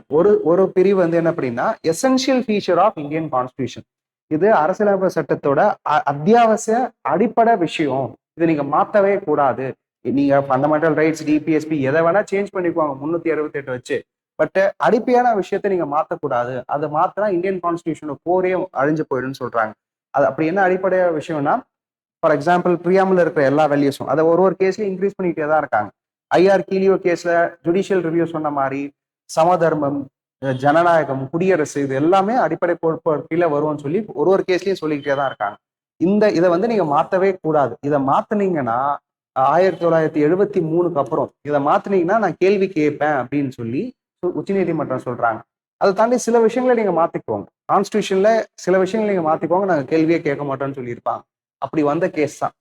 ஒரு பிரிவு வந்து என்ன அப்படின்னா essential feature of Indian constitution. இது அரசியலமைப்பு சட்டத்தோட அத்தியாவசிய அடிப்படை விஷயம். இது நீங்க மாற்றவே கூடாது. நீங்க ஃபண்டமெண்டல் ரைட்ஸ், டிபிஎஸ்பி எதை வேணா சேஞ்ச் பண்ணிக்குவாங்க 368 வச்சு. பட் அடிப்படையான விஷயத்த நீங்க மாற்றக்கூடாது. அதை மாத்தினா இந்தியன் கான்ஸ்டியூஷனோட கோரே அழிஞ்சு போயிடும்னு சொல்றாங்க. அது அப்படி என்ன அடிப்படையான விஷயம்னா, ஃபார் எக்ஸாம்பிள் பிரியாம்பிள் இருக்கிற எல்லா வேல்யூஸும் அதை ஒரு கேஸ்லயும் இன்க்ரீஸ் பண்ணிக்கிட்டே தான் இருக்காங்க. ஐஆர் கீலியோ கேஸ்ல ஜுடிஷியல் ரிவ்யூ சொன்ன மாதிரி சமதர்மம், ஜனநாயகம், குடியரசு, இது எல்லாமே அடிப்படை கோட்பாடு கீழே வரும்னு சொல்லி ஒரு கேஸ்லயும் சொல்லிக்கிட்டே தான் இருக்காங்க. இதை வந்து நீங்க மாத்தவே கூடாது. இதை மாத்தினீங்கன்னா 1973 அப்புறம் இதை மாத்தினீங்கன்னா நான் கேள்வி கேட்பேன் அப்படின்னு சொல்லி உச்சநீதிமன்றம் சொல்றாங்க. அதை தாண்டி சில விஷயங்களை நீங்க மாத்திக்குவோங்க, கான்ஸ்டியூஷன்ல சில விஷயங்களை நீங்க மாத்திக்குவாங்க, நாங்க கேள்வியே கேட்க மாட்டோம்னு சொல்லியிருப்பாங்க. அப்படி வந்த கேஸ் தான்.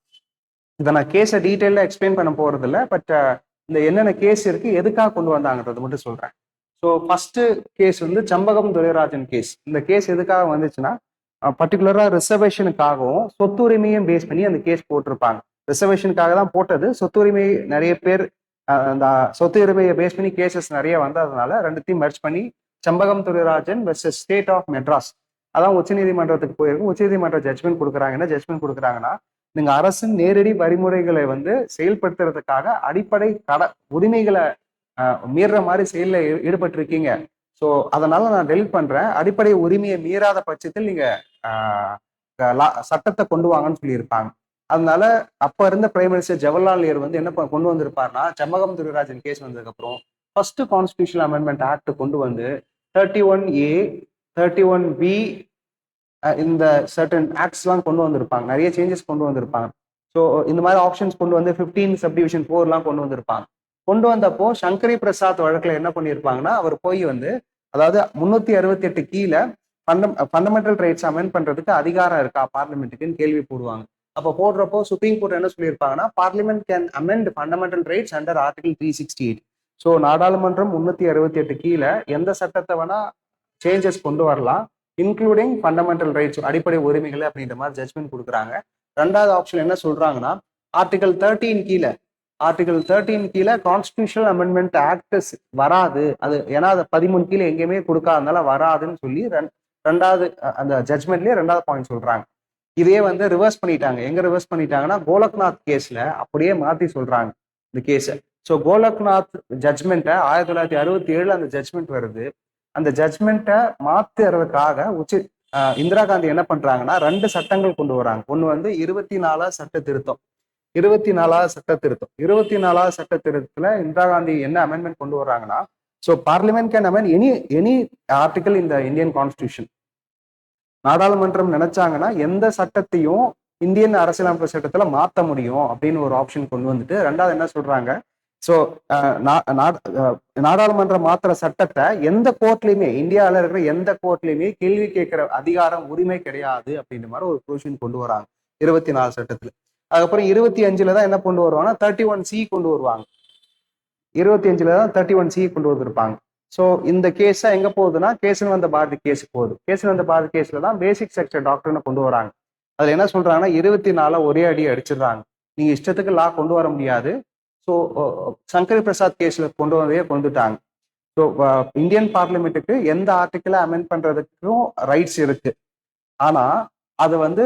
இதை நான் கேஸை டீட்டெயிலா எக்ஸ்பிளைன் பண்ண போறது இல்லை. பட் இந்த என்னென்ன கேஸ் இருக்கு, எதுக்காக கொண்டு வந்தாங்கன்றது மட்டும் சொல்றேன். ஸோ ஃபர்ஸ்ட் கேஸ் வந்து சம்பகம் துரைராஜன் கேஸ். இந்த கேஸ் எதுக்காக வந்துச்சுன்னா, பர்டிகுலரா ரிசர்வேஷனுக்காகவும் சொத்துரிமையும் பேஸ் பண்ணி அந்த கேஸ் போட்டிருப்பாங்க. ரிசர்வேஷனுக்காக தான் போட்டது. சொத்துரிமை நிறைய பேர் அந்த சொத்துரிமையை பேஸ் பண்ணி கேசஸ் நிறைய வந்ததுனால ரெண்டுத்தையும் மெர்ஜ் பண்ணி Champakam Dorairajan versus state of Madras அதான் உச்சநீதிமன்றத்துக்கு போயிருக்கும். உச்சநீதிமன்ற ஜட்மெண்ட் கொடுக்குறாங்கன்னா, ஜட்மெண்ட் கொடுக்குறாங்கன்னா, நீங்க அரசின் நேரடி வரிமுறைகளை வந்து செயல்படுத்துறதுக்காக அடிப்படை உரிமைகளை மீறுற மாதிரி செயலில் ஈடுபட்டிருக்கீங்க. ஸோ அதனால நான் டெலிட் பண்றேன். அடிப்படை உரிமையை மீறாத பட்சத்தில் நீங்க சட்டத்தை கொண்டு வாங்கன்னு சொல்லியிருப்பாங்க. அதனால அப்ப இருந்த பிரைம் மினிஸ்டர் ஜவஹர்லால் நேரு வந்து என்ன கொண்டு வந்திருப்பாருன்னா, சம்பகம் துரைராஜன் கேஸ் வந்ததுக்கு அப்புறம் ஃபர்ஸ்ட் கான்ஸ்டியூஷனல் அமெண்ட்மெண்ட் ஆக்ட் கொண்டு வந்து 31A 31B இந்த சர்டன் ஆக்ட்ஸ் எல்லாம் கொண்டு வந்திருப்பாங்க. நிறைய சேஞ்சஸ் கொண்டு வந்திருப்பாங்க. ஸோ இந்த மாதிரி ஆப்ஷன்ஸ் கொண்டு வந்து 15 சப்டிவிஷன் 4 எல்லாம் கொண்டு வந்திருப்பாங்க. கொண்டு வந்தப்போ சங்கரி பிரசாத் வழக்குல என்ன பண்ணியிருப்பாங்கன்னா, அவர் போய் வந்து அதாவது 368 கீழே ஃபண்டமெண்டல் ரைட்ஸ் அமெண்ட் பண்றதுக்கு அதிகாரம் இருக்கா பார்லிமெண்ட்டுக்குன்னு கேள்வி போடுவாங்க. அப்போ போடுறப்போ சுப்ரீம் கோர்ட் என்ன சொல்லியிருப்பாங்கன்னா, parliament can amend fundamental rights under article 368. So நாடாளுமன்றம் 368 கீழே எந்த சட்டத்தை வேணா சேஞ்சஸ் கொண்டு வரலாம், இன்க்ளூடிங் ஃபண்டமெண்டல் ரைட்ஸ், அடிப்படை உரிமைகள் அப்படின்ற மாதிரி ஜட்மெண்ட் கொடுக்குறாங்க. 2வது ஆப்ஷன் என்ன சொல்றாங்கன்னா, ஆர்டிகல் 13 கீழே கான்ஸ்டியூஷனல் அமெண்ட்மெண்ட் ஆக்ட் வராது. அது ஏன்னா அது 13 கீழே எங்கேயுமே கொடுக்காதனால வராதுன்னு சொல்லி 2வது அந்த ஜட்மெண்ட்லயே 2வது பாயிண்ட் சொல்றாங்க. இதே வந்து ரிவர்ஸ் பண்ணிட்டாங்க. எங்க ரிவர்ஸ் பண்ணிட்டாங்கன்னா, கோலக்நாத் கேஸ்ல அப்படியே மாத்தி சொல்றாங்க இந்த கேஸை. ஸோ கோலக்நாத் ஜட்மெண்ட்டை 1967 அந்த ஜட்மெண்ட் வருது. அந்த ஜட்மெண்ட்டை மாத்துறதுக்காக இந்திரா காந்தி என்ன பண்றாங்கன்னா 2 சட்டங்கள் கொண்டு வராங்க. ஒண்ணு வந்து 24 சட்ட திருத்தம். 24 சட்ட திருத்தம். 24 சட்ட திருத்தத்துல இந்திரா காந்தி என்ன அமெண்ட்மெண்ட் கொண்டு வர்றாங்கன்னா, so parliament can amend any article இந்த இந்தியன் கான்ஸ்டியூஷன். நாடாளுமன்றம் நினைச்சாங்கன்னா எந்த சட்டத்தையும் இந்தியன் அரசியலமைப்பு சட்டத்துல மாத்த முடியும் அப்படின்னு ஒரு ஆப்ஷன் கொண்டு வந்துட்டு, ரெண்டாவது என்ன சொல்றாங்க, ஸோ நாடாளுமன்றம் மாத்திர சட்டத்தை எந்த கோர்ட்லயுமே, இந்தியாவில் இருக்கிற எந்த கோர்ட்லயுமே கேள்வி கேட்கிற அதிகாரம் உரிமை கிடையாது அப்படின்ற மாதிரி ஒரு ப்ரொவிஷன் கொண்டு வராங்க 24 சட்டத்துல. அதுக்கப்புறம் 25 தான் என்ன கொண்டு வருவாங்கன்னா 31C கொண்டு வருவாங்க. 25 தான் 31C கொண்டு வந்திருப்பாங்க. ஸோ இந்த கேஸ் எங்க போகுதுன்னா கேசன் வந்த பாரதி கேஸ் போகுது. கேசன் வந்த பாரதி கேஸ்ல தான் பேசிக் செக்ஷன் டாக்டர்னு கொண்டு வராங்க. அதுல என்ன சொல்றாங்கன்னா 24 ஒரே அடி அடிச்சிடுறாங்க. நீங்க இஷ்டத்துக்கு லா கொண்டு வர முடியாது. ஸோ சங்கரி பிரசாத் கேஸ்ல கொண்டுட்டாங்க. ஸோ இந்தியன் பார்லிமெண்ட்டுக்கு எந்த ஆர்டிக்கிளை அமெண்ட் பண்றதுக்கும் ரைட்ஸ் இருக்கு. ஆனா அது வந்து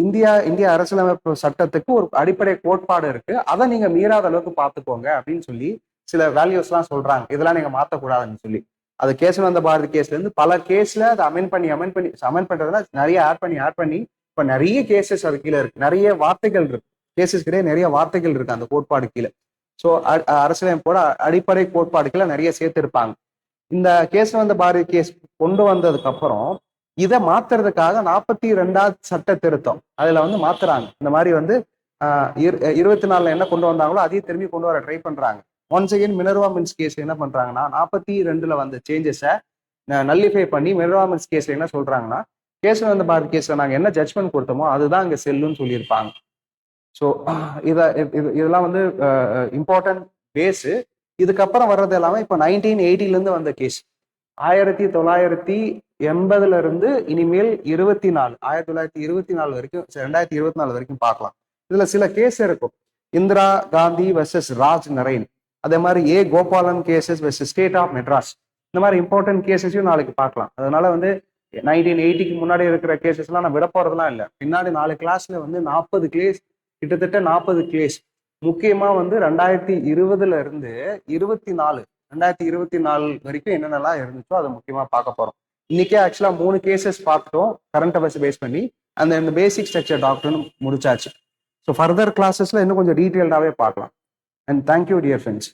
இந்திய அரசியலமைப்பு சட்டத்துக்கு ஒரு அடிப்படை கோட்பாடு இருக்கு. அதை நீங்க மீறாத அளவுக்கு பார்த்துக்கோங்க அப்படின்னு சொல்லி சில வேல்யூஸ் எல்லாம் சொல்றாங்க. இதெல்லாம் நீங்க மாத்தக்கூடாதுன்னு சொல்லி. அது கேசன் வந்த பாரதி கேஸ்ல இருந்து பல கேஸ்ல அதை அமெண்ட் பண்றதுனா நிறைய ஆட் பண்ணி இப்ப நிறைய கேசஸ் அது கீழே இருக்கு. நிறைய வார்த்தைகள் இருக்கு. கேசஸ் கிடையாது, நிறைய வார்த்தைகள் இருக்கு அந்த கோட்பாடு கீழே. ஸோ அரசியலமைப்போட அடிப்படை கோட்பாடுகளை நிறைய சேர்த்து இருப்பாங்க. இந்த கேஸ் வந்த பாரதி கேஸ் கொண்டு வந்ததுக்கு அப்புறம் இதை மாத்துறதுக்காக 42வது சட்ட திருத்தம் அதுல வந்து மாத்துறாங்க. இந்த மாதிரி வந்து 24 என்ன கொண்டு வந்தாங்களோ அதையும் திரும்பி கொண்டு வர ட்ரை பண்றாங்க. Once again Minerva Mills case என்ன பண்றாங்கன்னா 42 வந்த சேஞ்சஸை நல்லிஃபை பண்ணி மினர்வா மில்ஸ் கேஸ்ல என்ன சொல்றாங்கன்னா, கேஸ் வந்த பாரதி கேஸ்ல நாங்க என்ன ஜட்ஜ்மெண்ட் கொடுத்தோமோ அதுதான் இங்க செல்லுன்னு சொல்லியிருப்பாங்க. ஸோ இதெல்லாம் வந்து இம்பார்ட்டன்ட் பேஸு. இதுக்கப்புறம் வர்றது எல்லாமே இப்போ 1980 வந்த கேஸ். 1980 இருந்து இனிமேல் 1924 வரைக்கும் 2024 வரைக்கும் பார்க்கலாம். இதுல சில கேஸ் இருக்கும். இந்திரா காந்தி வெர்சஸ் ராஜ் நரேன், அதே மாதிரி Gopalan cases versus state of Madras, இந்த மாதிரி இம்பார்ட்டன்ட் கேசஸையும் நாளைக்கு பார்க்கலாம். அதனால வந்து 1980க்கு முன்னாடி இருக்கிற கேசஸ் எல்லாம் நான் விட போறதுலாம் இல்லை. பின்னாடி 4 கிளாஸ்ல வந்து 40 கேஸ், கிட்டத்தட்ட 40 கேஸ் முக்கியமா வந்து 2020 இருந்து 2024 வரைக்கும் என்னென்னலாம் இருந்துச்சோ அதை முக்கியமா பார்க்க போறோம். இன்னைக்கே ஆக்சுவலா 3 கேசஸ் பார்த்துட்டோம் கரண்ட் அஃபேர்ஸ் பேஸ் பண்ணி. அந்த பேசிக் ஸ்ட்ரக்சர் டாக்டர்னு முடிச்சாச்சு. ஸோ ஃபர்தர் கிளாஸஸ்ல இன்னும் கொஞ்சம் டீட்டெயில்டாவே பார்க்கலாம். And thank you dear friends.